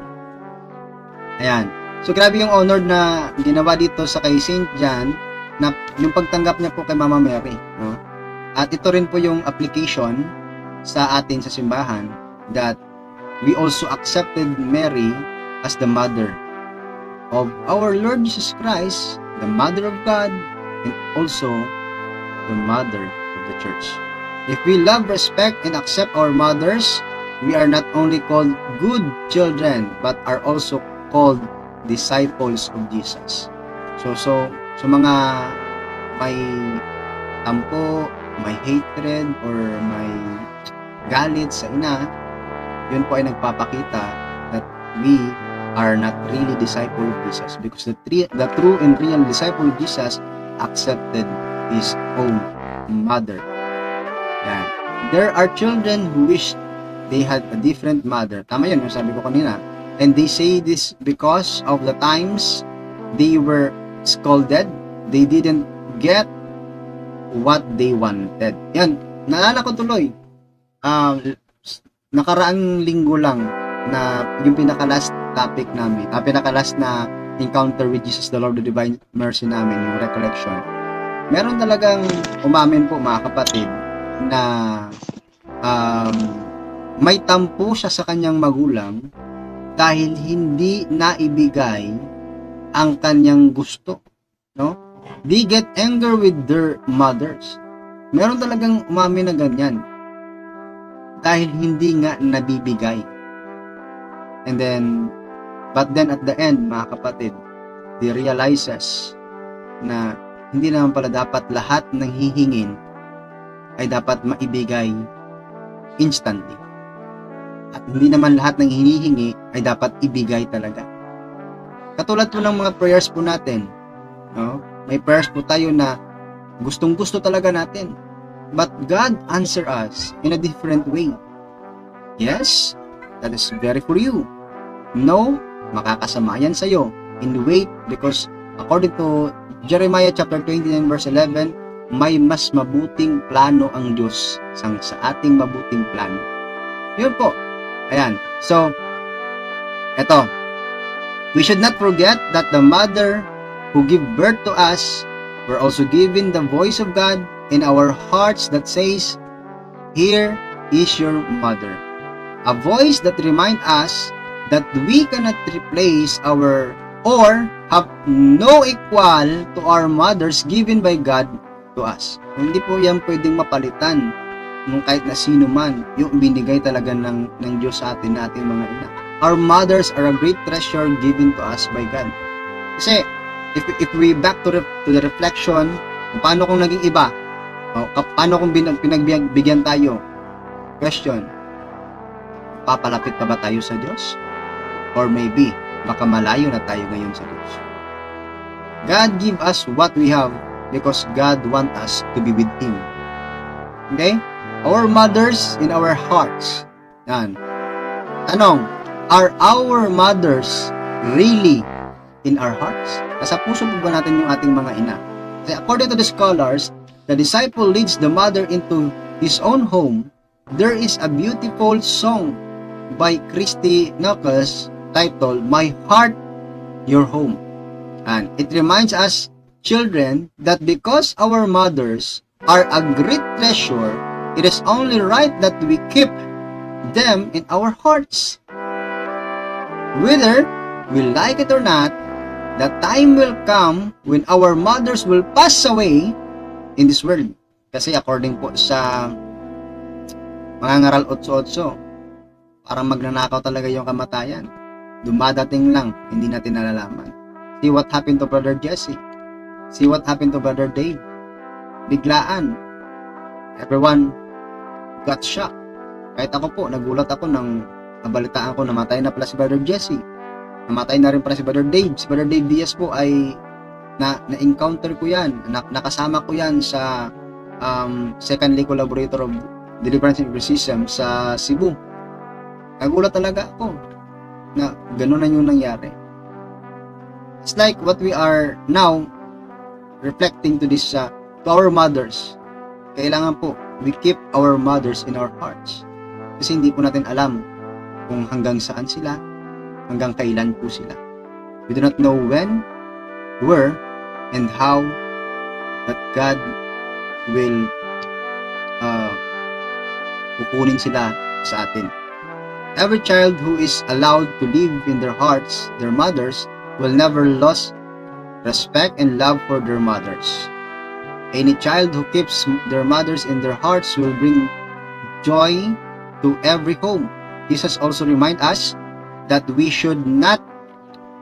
Ayan. So, grabe yung honor na ginawa dito sa kay Saint John na yung pagtanggap niya po kay Mama Mary. No? At ito rin po yung application sa atin sa simbahan that we also accepted Mary as the mother of our Lord Jesus Christ, the mother of God, and also the mother of the church. If we love, respect, and accept our mothers, we are not only called good children, but are also called disciples of Jesus. So mga may tampo, may hatred, or may galit sa ina, yun po ay nagpapakita that we are not really disciple of Jesus, because the true and real disciple of Jesus accepted his own mother. Yan. There are children who wish they had a different mother. Tama yun, yung sabi ko kanina. And they say this because of the times they were scolded. They didn't get what they wanted. Yan, naalala ko tuloy. Nakaraang linggo lang na yung pinaka-last topic namin, pinaka-last na encounter with Jesus the Lord of Divine Mercy namin, yung recollection. Meron talagang umamin po mga kapatid na may tampo siya sa kanyang magulang dahil hindi naibigay ang kanyang gusto, no? They get anger with their mothers. Meron talagang umamin na ganyan dahil hindi nga nabibigay. And then, but then at the end, mga kapatid, they realizes na hindi naman pala dapat lahat ng hihingin ay dapat maibigay instantly. At hindi naman lahat ng hinihingi ay dapat ibigay talaga. Katulad po ng mga prayers po natin. No? May prayers po tayo na gustong-gusto talaga natin. But God answer us in a different way. Yes, that is very for you. No, makakasama yan sa'yo. And wait, because according to Jeremiah chapter 29 verse 11, may mas mabuting plano ang Diyos sa ating mabuting plano. Yun po. Ayan. So, eto. We should not forget that the mother who give birth to us were also given the voice of God in our hearts that says, "Here is your mother." A voice that remind us that we cannot replace our or have no equal to our mothers given by God to us. Hindi po yan pwedeng mapalitan ng kahit na sino man, yung binigay talaga ng Diyos sa atin, na ating mga ina. Our mothers are a great treasure given to us by God. Kasi, if we back to the reflection, paano kung naging iba? Paano kung pinagbigyan tayo? Question, papalapit pa ba tayo sa Diyos? Or maybe, baka malayo na tayo ngayon sa Diyos. God give us what we have because God want us to be with Him. Okay? Our mothers in our hearts. Yan. Tanong, are our mothers really in our hearts? Nasa puso po ba natin yung ating mga ina? Kasi according to the scholars, the disciple leads the mother into his own home. There is a beautiful song by Christy Knuckles titled, "My Heart, Your Home." And it reminds us, children, that because our mothers are a great treasure, it is only right that we keep them in our hearts. Whether we like it or not, the time will come when our mothers will pass away in this world. Kasi according po sa mga ngaral 8:8, parang magnanakaw talaga yung kamatayan. Dumadating lang, hindi natin nalalaman. See what happened to Brother Jesse. See what happened to Brother Dave. Biglaan. Everyone got shocked. Kahit ako po, nagulat ako nang nabalitaan ko namatay na pala si Brother Jesse. Namatay na rin pala si Brother Dave. Si Brother Dave Diaz po ay na-encounter ko yan. Nakasama ko yan sa Second League Collaborator of Deliverance and Exorcism sa Cebu. Nagulat talaga ako na gano'n na yung nangyari. It's like what we are now reflecting to this to our mothers. Kailangan po we keep our mothers in our hearts. Kasi hindi po natin alam kung hanggang saan sila, hanggang kailan po sila. We do not know when, where, and how that God will kukunin sila sa atin. Every child who is allowed to live in their hearts, their mothers, will never lose respect and love for their mothers. Any child who keeps their mothers in their hearts will bring joy to every home. Jesus also reminds us that we should not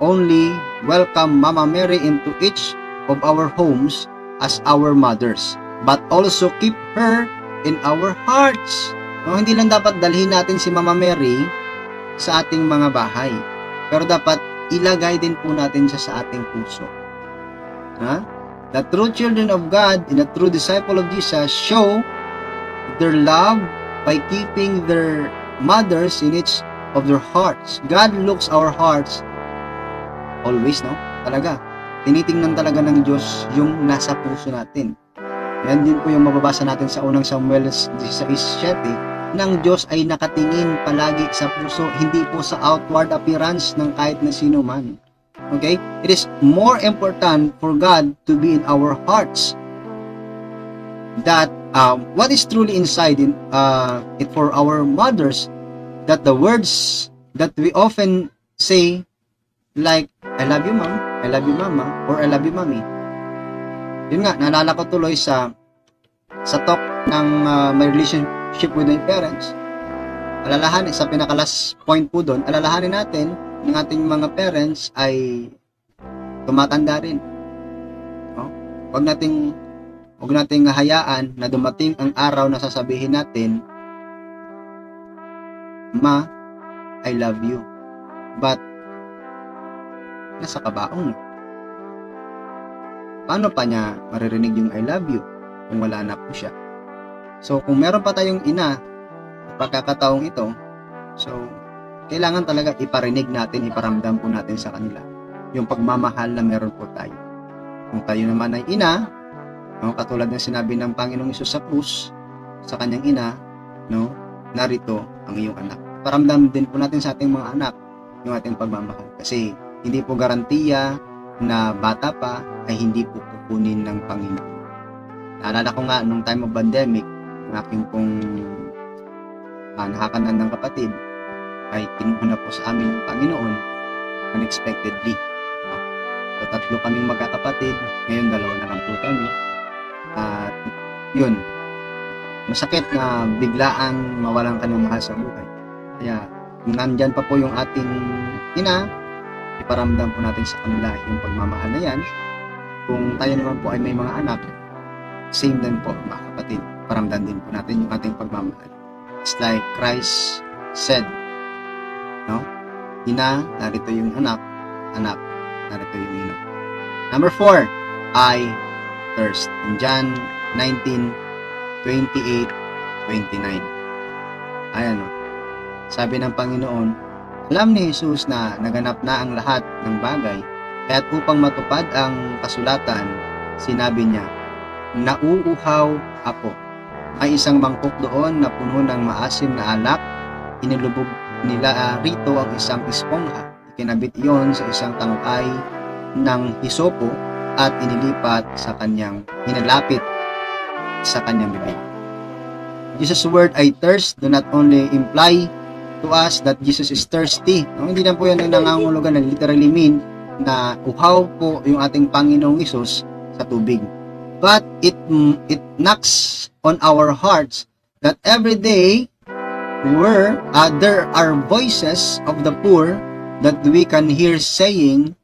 only welcome Mama Mary into each of our homes as our mothers, but also keep her in our hearts. No, hindi lang dapat dalhin natin si Mama Mary sa ating mga bahay, pero dapat ilagay din po natin siya sa ating puso. The true children of God and the true disciple of Jesus show their love by keeping their mothers in each of their hearts. God looks our hearts always, no? Talaga. Tinitingnan talaga ng Diyos yung nasa puso natin. Yan din po yung mababasa natin sa unang Samuel 16:7, ng Diyos ay nakatingin palagi sa puso, hindi po sa outward appearance ng kahit na sino man. Okay? It is more important for God to be in our hearts that what is truly inside it for our mothers, that the words that we often say like, "I love you mom," "I love you mama," or "I love you mommy." Yun nga, naalala ko tuloy sa talk ng my relationship with my parents. Alalahanin, sa pinaka-last point po doon, alalahanin natin ng ating mga parents ay tumatanda rin. No? Huwag nating hayaan na dumating ang araw na sasabihin natin, "Ma, I love you, but nasa kabaong. Paano pa niya maririnig yung I love you kung wala na po siya? So, kung meron pa tayong ina, pagkakataong ito, so, kailangan talaga iparinig natin, iparamdam po natin sa kanila yung pagmamahal na meron po tayo. Kung tayo naman ay ina, no, katulad ng sinabi ng Panginoong Hesus sa krus, sa kanyang ina, no, narito ang iyong anak. Paramdam din po natin sa ating mga anak yung ating pagmamahal. Kasi hindi po garantiya na bata pa ay hindi po kukunin ng Panginoon. Naalala ko nga nung time of pandemic, ng aking pong nakakandang kapatid ay kinuha na po sa amin ng Panginoon unexpectedly. So, 3 kaming magkakapatid, ngayon 2 na lang po kami. At yun, masakit na biglaan mawalan ka ng mahal sa buhay. Kaya kung nandyan pa po yung ating ina, iparamdam po natin sa kanila yung pagmamahal na yan. Kung tayo naman po ay may mga anak, same din po mga kapatid, paramdam din po natin yung ating pagmamahal. It's like Christ said, no? Ina, narito yung anak, anak, narito yung ina. Number 4, I thirst. In John 19:28, 29. Ayan, no? Sabi ng Panginoon, alam ni Jesus na naganap na ang lahat ng bagay, kaya't upang matupad ang kasulatan, sinabi niya, nauuhaw ako. May isang mangkok doon na puno ng maasim na alak, inilubog nila rito ang isang espongha. Ikinabit iyon sa isang tangkay ng hisopo at inilapit sa kanyang bibig. Jesus' word, I thirst, do not only imply to us that Jesus is thirsty. No, hindi na po yan ang nangangulugan na literally mean na uhaw po yung ating Panginoong Hesus sa tubig. But it knocks on our hearts that every day there are voices of the poor that we can hear saying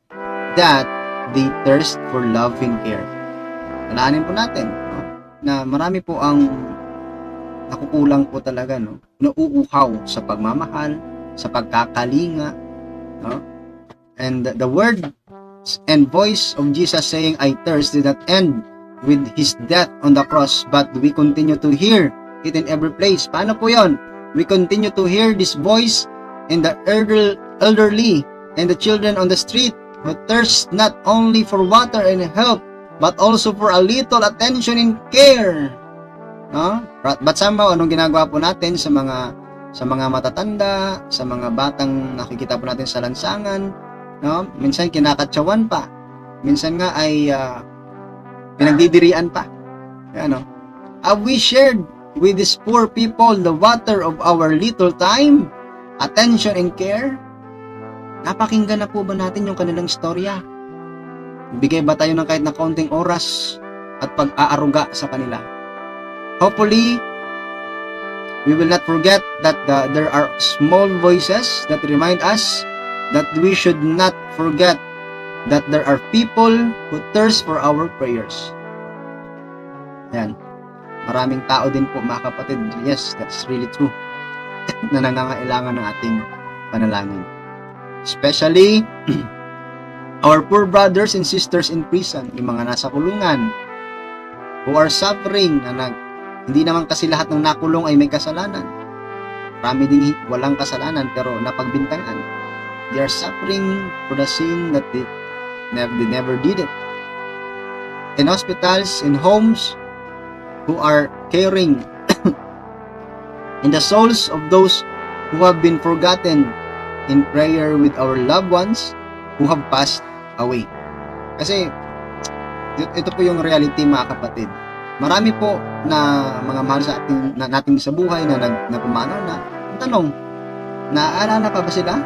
that they thirst for love and care. Alaanin po natin, no, na marami po ang nakukulang po talaga, no, nauuhaw sa pagmamahal, sa pagkakalinga, no? And the word and voice of Jesus saying, I thirst, did not end with His death on the cross, but we continue to hear it in every place. Paano po yon? We continue to hear this voice in the elderly and the children on the street who thirst not only for water and help, but also for a little attention and care. No? But somehow, anong ginagawa po natin sa mga matatanda, sa mga batang nakikita po natin sa lansangan, no? Minsan kinakatsawan pa. Minsan nga ay pinagdidirian pa. Ano? Have we shared with these poor people the water of our little time, attention and care? Napakinggan na po ba natin yung kanilang istorya? Bigay ba tayo ng kahit na kaunting oras at pag-aaruga sa kanila? Hopefully, we will not forget that there are small voices that remind us that we should not forget that there are people who thirst for our prayers. Yan. Maraming tao din po, mga kapatid. Yes, that's really true. Na nangangailangan ng ating panalangin. Especially, our poor brothers and sisters in prison, yung mga nasa kulungan, who are suffering, hindi naman kasi lahat ng nakulong ay may kasalanan. Marami din walang kasalanan pero napagbintangan. They are suffering for the sin that they never did it. In hospitals, in homes, who are caring in the souls of those who have been forgotten in prayer with our loved ones who have passed away. Kasi ito po yung reality, mga kapatid. Marami po na mga mahal sa natin sa buhay na pumanaw na. Ang tanong, naaalala pa ba sila?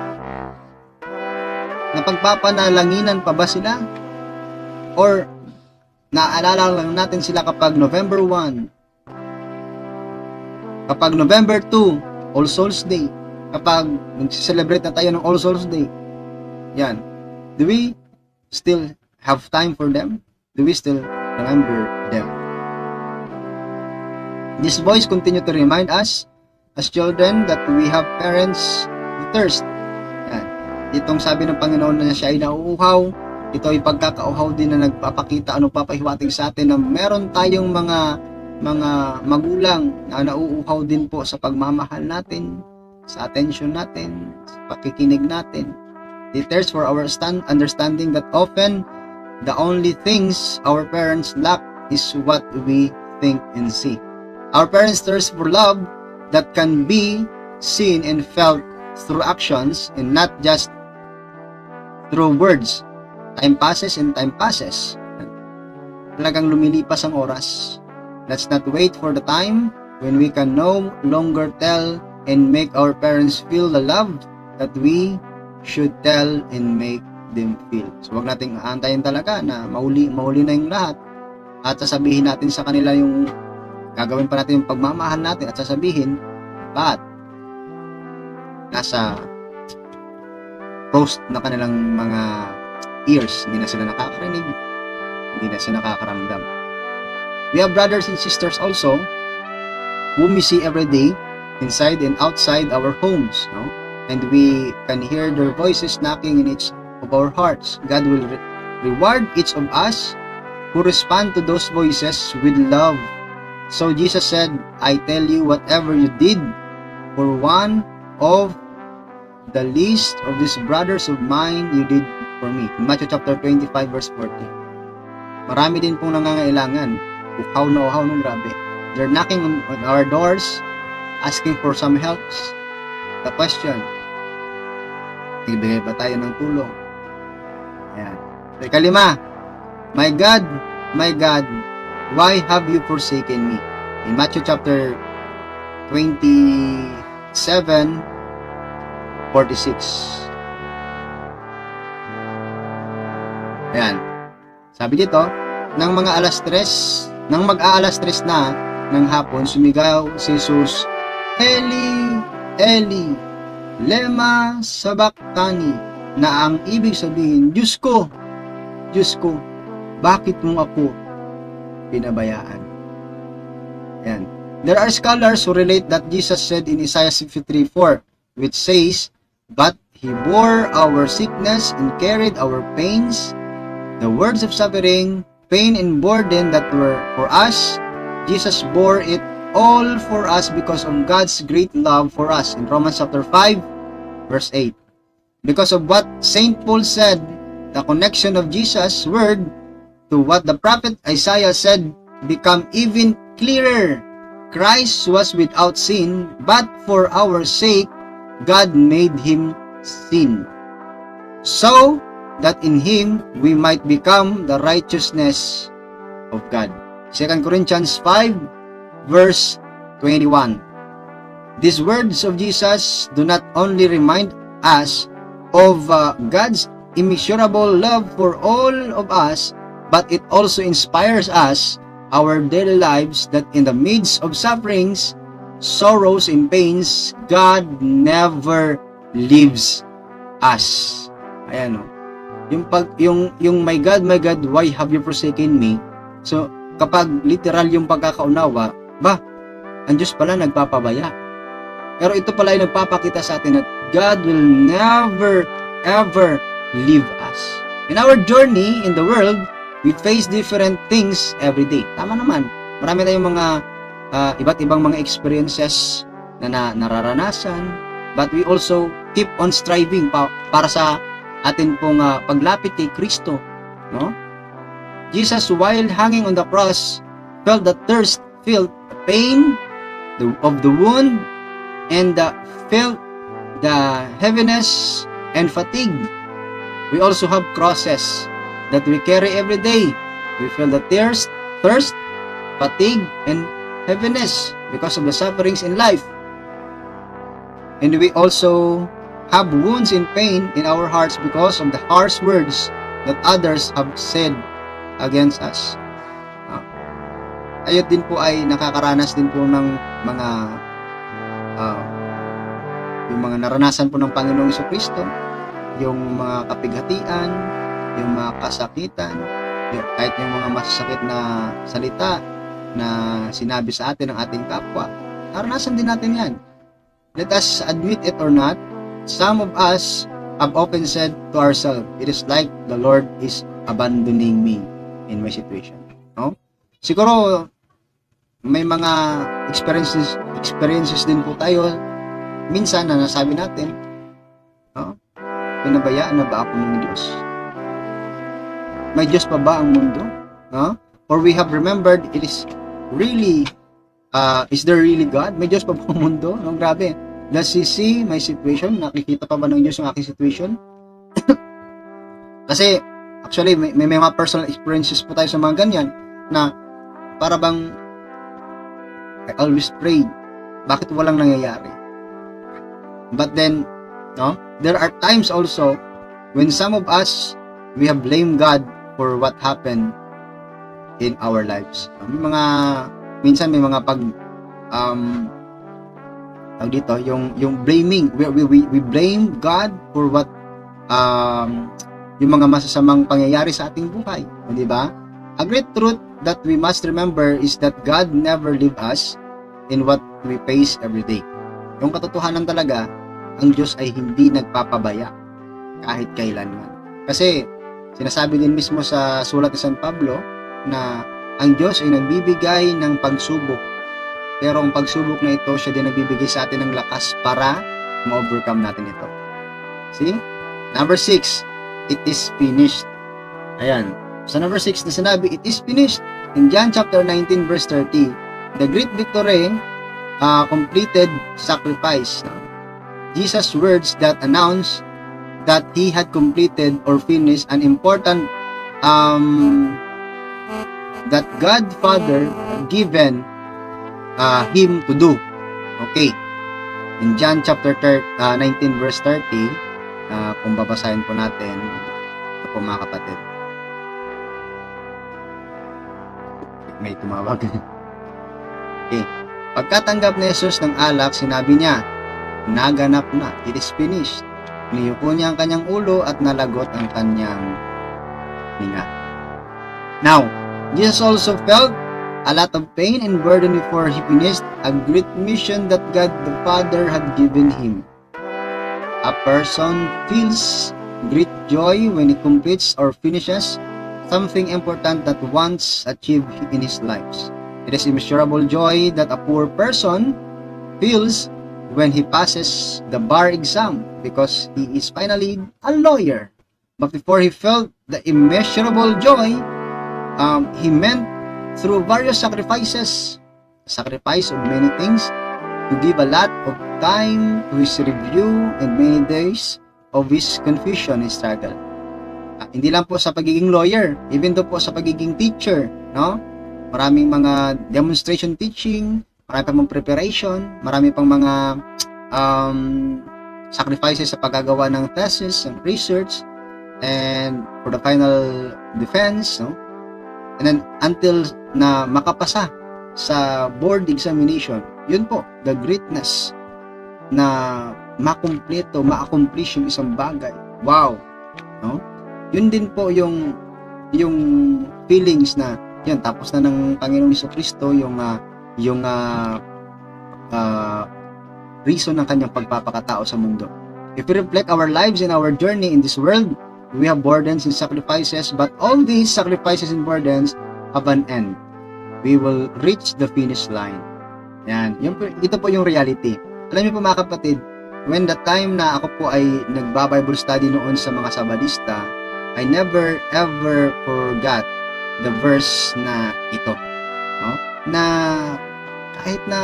Napagpapanalanginan pa ba sila? Or naaalala lang natin sila kapag November 1, kapag November 2, All Souls Day, kapag nag-celebrate na tayo ng All Souls Day? Yan. Do we still have time for them? Do we still remember them? This voice continue to remind us as children that we have parents who thirst. Yan. itong sabi ng Panginoon na siya ay nauuhaw, ito ay pagkakauhaw din na nagpapakita, papahiwatig sa atin na meron tayong mga magulang na nauuhaw din po sa pagmamahal natin, sa attention natin, sa pakikinig natin. It is for our understanding that often the only things our parents lack is what we think and see. Our parents thirst for love that can be seen and felt through actions and not just through words. Time passes and time passes. Talagang lumilipas ang oras. Let's not wait for the time when we can no longer tell and make our parents feel the love that we should tell and make them feel. So wag nating aantayin talaga na mahuli na yung lahat at sasabihin natin sa kanila yung gagawin pa natin yung pagmamahal natin at sasabihin, but nasa post na kanilang mga ears, hindi na sila nakakarinig, hindi na sila nakakaramdam. We have brothers and sisters also whom we see every day inside and outside our homes, no? And we can hear their voices knocking in each of our hearts. God will reward each of us who respond to those voices with love. So Jesus said, I tell you, whatever you did for one of the least of these brothers of mine, you did for me. In Matthew chapter 25 verse 40. Marami din pong nangangailangan. Uhaw na grabe. They're knocking on our doors, asking for some helps. The question, ibigay ba tayo ng tulong? Ayan. Kalima, my God, why have you forsaken me? In Matthew chapter 27, 46. Ayan. Sabi dito, nang mag-aalas 3 na ng hapon, sumigaw si Jesus, Eli, Eli, lema sabachthani, na ang ibig sabihin, Diyos ko, bakit mo ako pinabayaan? Ayan. There are scholars who relate that Jesus said in Isaiah 53:4, which says, but He bore our sickness and carried our pains, the words of suffering, pain and burden that were for us. Jesus bore it all for us because of God's great love for us. In Romans chapter 5, verse 8. Because of what Saint Paul said, the connection of Jesus' word to what the prophet Isaiah said become even clearer. Christ was without sin, but for our sake, God made Him sin, so that in Him we might become the righteousness of God. 2 Corinthians 5 verse 21. These words of Jesus do not only remind us of God's immeasurable love for all of us, but it also inspires us, our daily lives, that in the midst of sufferings, sorrows, and pains, God never leaves us. Ayan o. Yung my God, why have you forsaken me? So, kapag literal yung pagkakaunawa, ang Diyos pala nagpapabaya. Pero ito pala ay nagpapakita sa atin that God will never, ever leave us. In our journey in the world, we face different things every day. Tama naman. Marami tayong mga iba't ibang mga experiences na nararanasan, but we also keep on striving para sa atin pong paglapit kay Kristo, no? Jesus, while hanging on the cross, felt the thirst, felt the pain of the wound, and felt the heaviness and fatigue. We also have crosses that we carry every day. We feel the thirst, fatigue, and heaviness because of the sufferings in life. And we also have wounds and pain in our hearts because of the harsh words that others have said against us. Tayo din po ay nakakaranas din po ng mga yung mga naranasan po ng Panginoong Jesucristo, yung mga kapighatian, yung mga kasakitan, kahit yung mga masasakit na salita na sinabi sa atin ng ating kapwa. Naranasan din natin yan. Let us admit it or not, some of us have often said to ourselves, it is like the Lord is abandoning me in my situation. No? Siguro, may mga experiences din po tayo minsan na nasabi natin, no? Pinabayaan na ba ako ng Diyos? May Diyos pa ba ang mundo? No? For we have remembered, it is really, is there really God? May Diyos pa ba ang mundo? No, grabe. Does He see my situation? Nakikita pa ba ng Diyos yung aking situation? Kasi, actually, may mga personal experiences po tayo sa mga ganyan na para bang I always prayed, bakit walang nangyayari? But then, no, there are times also when some of us, we have blamed God for what happened in our lives. Minsan may mga dito, yung blaming, we blame God for what, yung mga masasamang pangyayari sa ating buhay. Di ba? A great truth that we must remember is that God never leave us in what we face every day. Yung katotohanan talaga, ang Diyos ay hindi nagpapabaya kahit kailanman. Kasi sinasabi din mismo sa sulat ni San Pablo na ang Diyos ay nagbibigay ng pagsubok. Pero ang pagsubok na ito, siya din nagbibigay sa atin ng lakas para ma-overcome natin ito. See? Number 6, it is finished. Ayan. Sa number 6 na sinabi, it is finished. In John chapter 19 verse 30, the great victory, completed sacrifice. Jesus' words that announce that He had completed or finished an important that God Father given Him to do. Okay. In John chapter 19 verse 30, kung babasahin po natin, ito po mga kapatid. May tumawag. Okay. Pagkatanggap ni Jesus ng alak, sinabi niya, naganap na, it is finished. Niyuko niya ang kanyang ulo at nalagot ang kanyang hinga. Now, Jesus also felt a lot of pain and burden before He finished a great mission that God the Father had given Him. A person feels great joy when he completes or finishes something important that once achieved in his life. It is immeasurable joy that a poor person feels when he passes the bar exam because he is finally a lawyer. But before he felt the immeasurable joy, he meant through various sacrifices, sacrifice of many things, to give a lot of time to his review and many days of his confusion and struggle. Hindi lang po sa pagiging lawyer, even though po sa pagiging teacher, no? Maraming mga demonstration teaching, marami pang preparation, marami pang mga sacrifices sa paggagawa ng thesis and research and for the final defense, no? And then until na makapasa sa board examination, yun po, the greatness na makumpleto, ma-accomplish yung isang bagay. Wow! No? Yun din po yung feelings na yun, tapos na ng Panginoong Jesucristo yung reason ng kanyang pagpapakatao sa mundo. If we reflect our lives and our journey in this world, we have burdens and sacrifices, but all these sacrifices and burdens have an end. We will reach the finish line. Yan. Ito po yung reality. Alam niyo po mga kapatid, when the time na ako po ay nagba-Bible study noon sa mga Sabadista, I never ever forgot the verse na ito. No? Na kahit na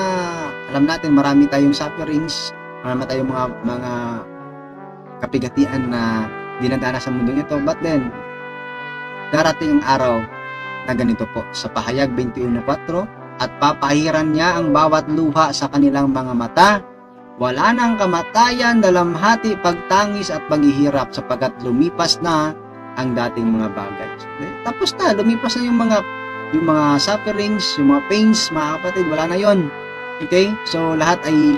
alam natin marami tayong sufferings, marami tayong mga kapigatian na dinadana sa mundong ito, but then darating ang araw na ganito po sa Pahayag 21:4, at papahiran niya ang bawat luha sa kanilang mga mata. Wala nang kamatayan, dalamhati, pagtangis at paghihirap sapagkat lumipas na ang dating mga bagay. Tapos na, lumipas na yung mga sufferings, yung mga pains, mga kapatid, wala na yon. Okay? So lahat ay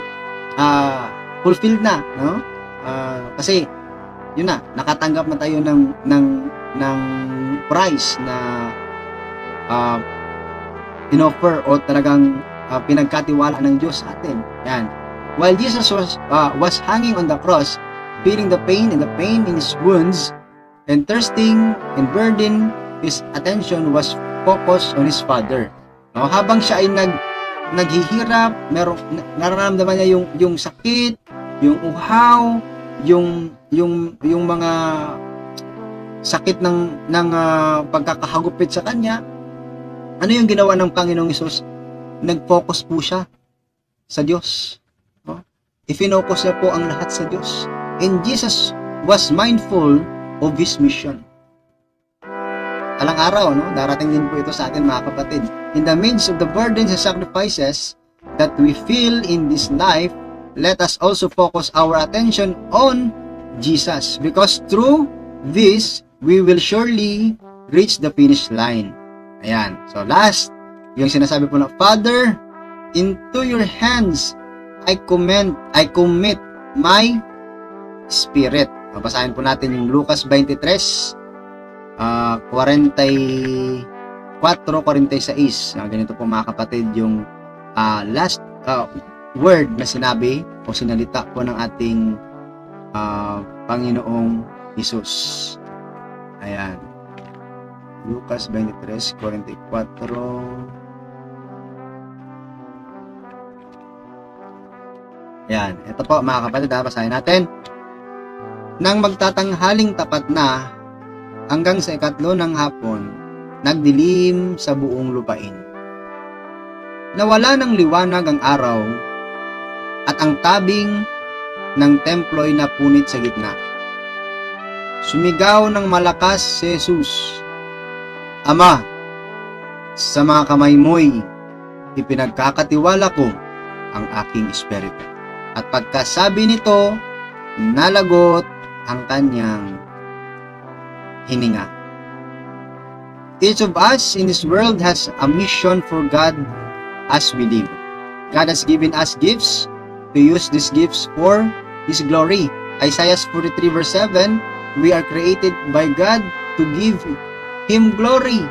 fulfilled na, no? Kasi yun na, nakatanggap na tayo ng price na inoffer o talagang pinagkatiwala ng Diyos sa atin. Yan. While Jesus was hanging on the cross, feeling the pain in his wounds, and thirsting and burdened, his attention was focused on his Father. No, habang siya ay naghihirap, nararamdaman niya yung sakit, yung uhaw, yung mga sakit ng pagkakahagupit sa kanya. Ano yung ginawa ng Panginoong Hesus? Nag-focus po siya sa Diyos. No? Ifinocus niya po ang lahat sa Diyos. And Jesus was mindful of His mission. Alang araw, no? Darating din po ito sa atin, mga kapatid. In the midst of the burdens and sacrifices that we feel in this life, let us also focus our attention on Jesus. Because through this, we will surely reach the finish line. Ayan. So last, yung sinasabi po na, Father, into your hands I commit my spirit. Babasahin po natin yung Lucas 23, 44-46. Ganito po, mga kapatid, yung last word na sinabi o sinalita po ng ating Panginoong Hesus. Ayan. Lucas 23, 44. Ayan. Ito po, mga kapatid, basahin natin. Nang magtatanghaling tapat na, hanggang sa 3 ng hapon, nagdilim sa buong lupain. Nawala ng liwanag ang araw, at ang tabing ng templo ay napunit sa gitna. Sumigaw ng malakas si Jesus, Ama, sa mga kamay mo'y ipinagkakatiwala ko ang aking espiritu. At pagkasabi nito, nalagot ang kanyang hininga. Each of us in this world has a mission for God as we live. God has given us gifts to use these gifts for His glory. Isaiah 43 verse 7, we are created by God to give Him glory.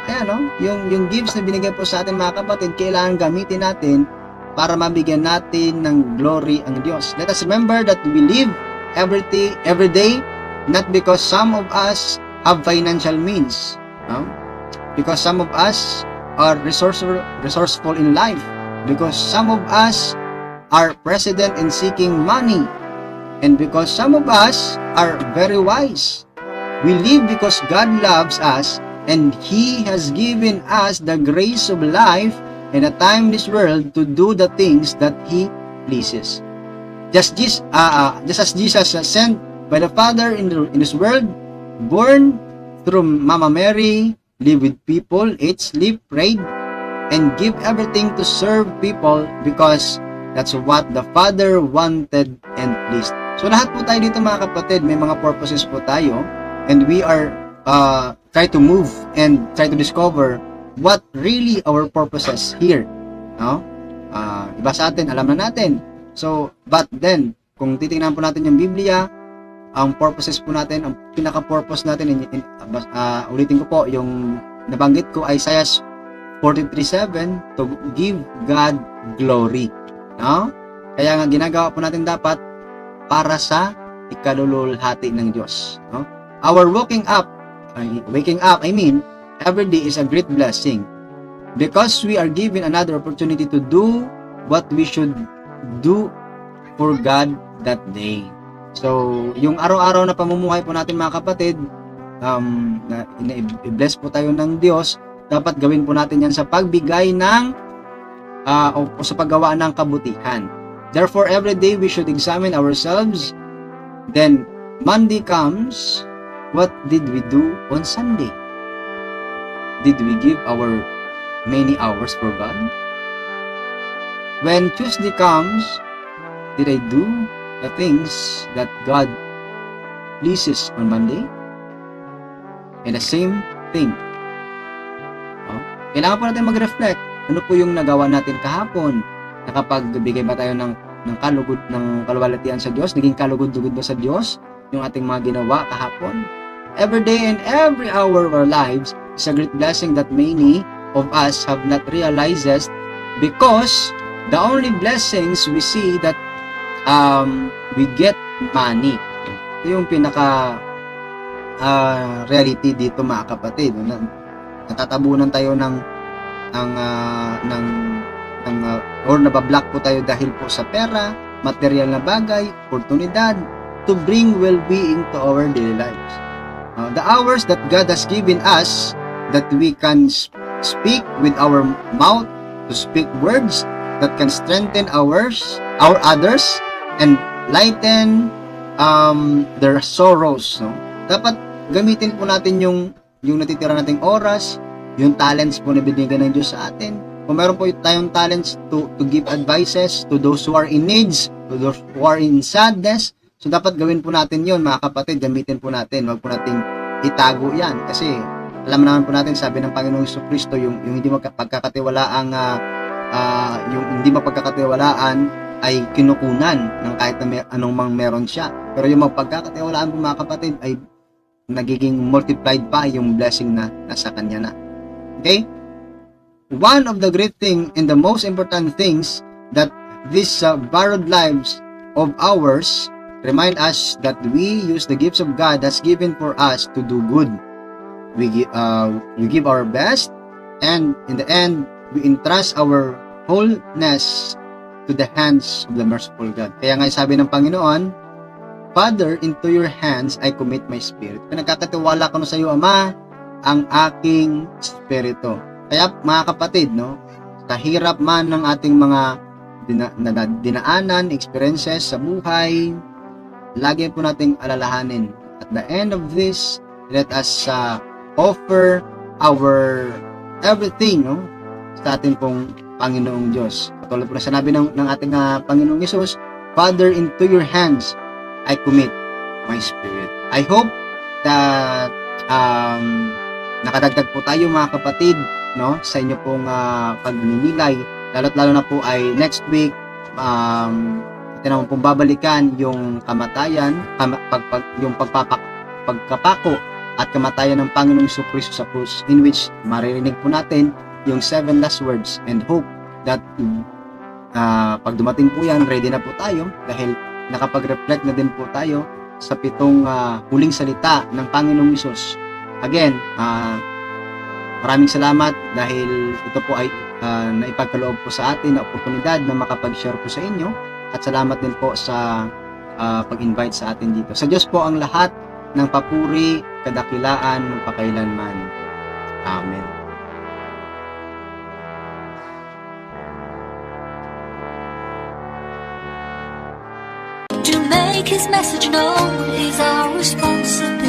Ayan, no? Yung gifts na binigay po sa atin, mga kapatid, kailangan gamitin natin para mabigyan natin ng glory ang Diyos. Let us remember that we live every day, not because some of us have financial means, no? Because some of us are resourceful in life, because some of us are president in seeking money, and because some of us are very wise. We live because God loves us, and He has given us the grace of life and a time in this world to do the things that He pleases. Just as Jesus sent by the Father in this world, born through Mama Mary, live with people, ate, sleep, prayed, and give everything to serve people because that's what the Father wanted and pleased. So lahat po tayo dito, mga kapatid, may mga purposes po tayo, and we are try to move and try to discover what really our purposes here. No? Iba sa atin, alam na natin. So, but then, kung titingnan po natin yung Biblia, ang purposes po natin, ang pinaka-purpose natin, ulitin ko po, yung nabanggit ko, Isaiah 43:7, to give God glory. No? Kaya nga, ginagawa po natin dapat para sa ikalululhati ng Diyos. No? Our waking up, every day is a great blessing because we are given another opportunity to do what we should do for God that day. So, yung araw-araw na pamumuhay po natin, mga kapatid, i-bless po tayo ng Diyos, dapat gawin po natin yan sa pagbigay ng o sa paggawa ng kabutihan. Therefore, every day we should examine ourselves. Then, Monday comes, what did we do on Sunday? Did we give our many hours for God? When Tuesday comes, did I do the things that God pleases on Monday? And the same thing. Kailangan po natin mag-reflect. Ano po yung nagawa natin kahapon? Nakapagbigay ba tayo ng kaluwalhatian sa Diyos? Naging kalugod-lugod ba sa Diyos yung ating mga ginawa kahapon? Every day and every hour of our lives is a great blessing that many of us have not realized, because the only blessings we see that we get money. Ito yung pinaka reality dito mga kapatid. Natatabunan tayo or nabablock po tayo dahil po sa pera, material na bagay, oportunidad to bring well-being to our daily lives. The hours that God has given us that we can speak with our mouth, to speak words that can strengthen our others and lighten their sorrows. No? Dapat gamitin po natin yung natitira nating oras, yung talents po na binigyan ng Diyos sa atin. Kung meron po tayong talents to give advices to those who are in needs, to those who are in sadness, so dapat gawin po natin yun mga kapatid, gamitin po natin. Huwag po natin itago yan. Kasi alam naman po natin, sabi ng Panginoong Jesucristo, yung hindi mapagkakatiwalaan ay kinukunan ng kahit na anong mang meron siya. Pero yung mapagkakatiwalaan po mga kapatid ay nagiging multiplied pa yung blessing na nasa kanya na. Okay? One of the great thing and the most important things that these borrowed lives of ours remind us that we use the gifts of God that's given for us to do good. We give our best, and in the end, we entrust our wholeness to the hands of the merciful God. Kaya nga sabi ng Panginoon, Father, into your hands I commit my spirit. Pinagkakatiwala ko na sa iyo, Ama, ang aking spirito. Kaya mga kapatid, no, sa hirap man ng ating mga dinaanan, experiences sa buhay, lagi po nating alalahanin. At the end of this, let us offer our everything, no, sa ating pong Panginoong Diyos. Katulad po na sinabi ng ating Panginoong Yesus, Father, into your hands I commit my spirit. I hope that nakadagdag po tayo mga kapatid, no, sa inyo pong pagninilay. Lalo na po ay next week atin naman pong babalikan yung kamatayan, yung pagkapako at kamatayan ng Panginoong Jesucristo sa krus, in which maririnig po natin yung 7 last words, and hope that pag dumating po yan, ready na po tayo dahil nakapag-reflect na din po tayo sa 7 huling salita ng Panginoong Hesus. Again, maraming salamat dahil ito po ay naipagkaloob po sa atin na oportunidad na makapag-share po sa inyo, at salamat din po sa pag-invite sa atin dito. Sa Diyos po ang lahat ng papuri, kadakilaan, magpakailanman. Amen. To make His message known is our responsibility.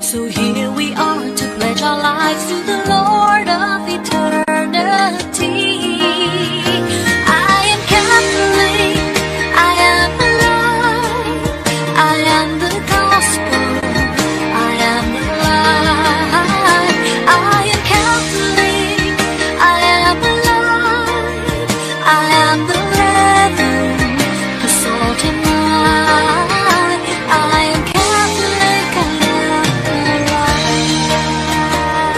So here we are to pledge our lives to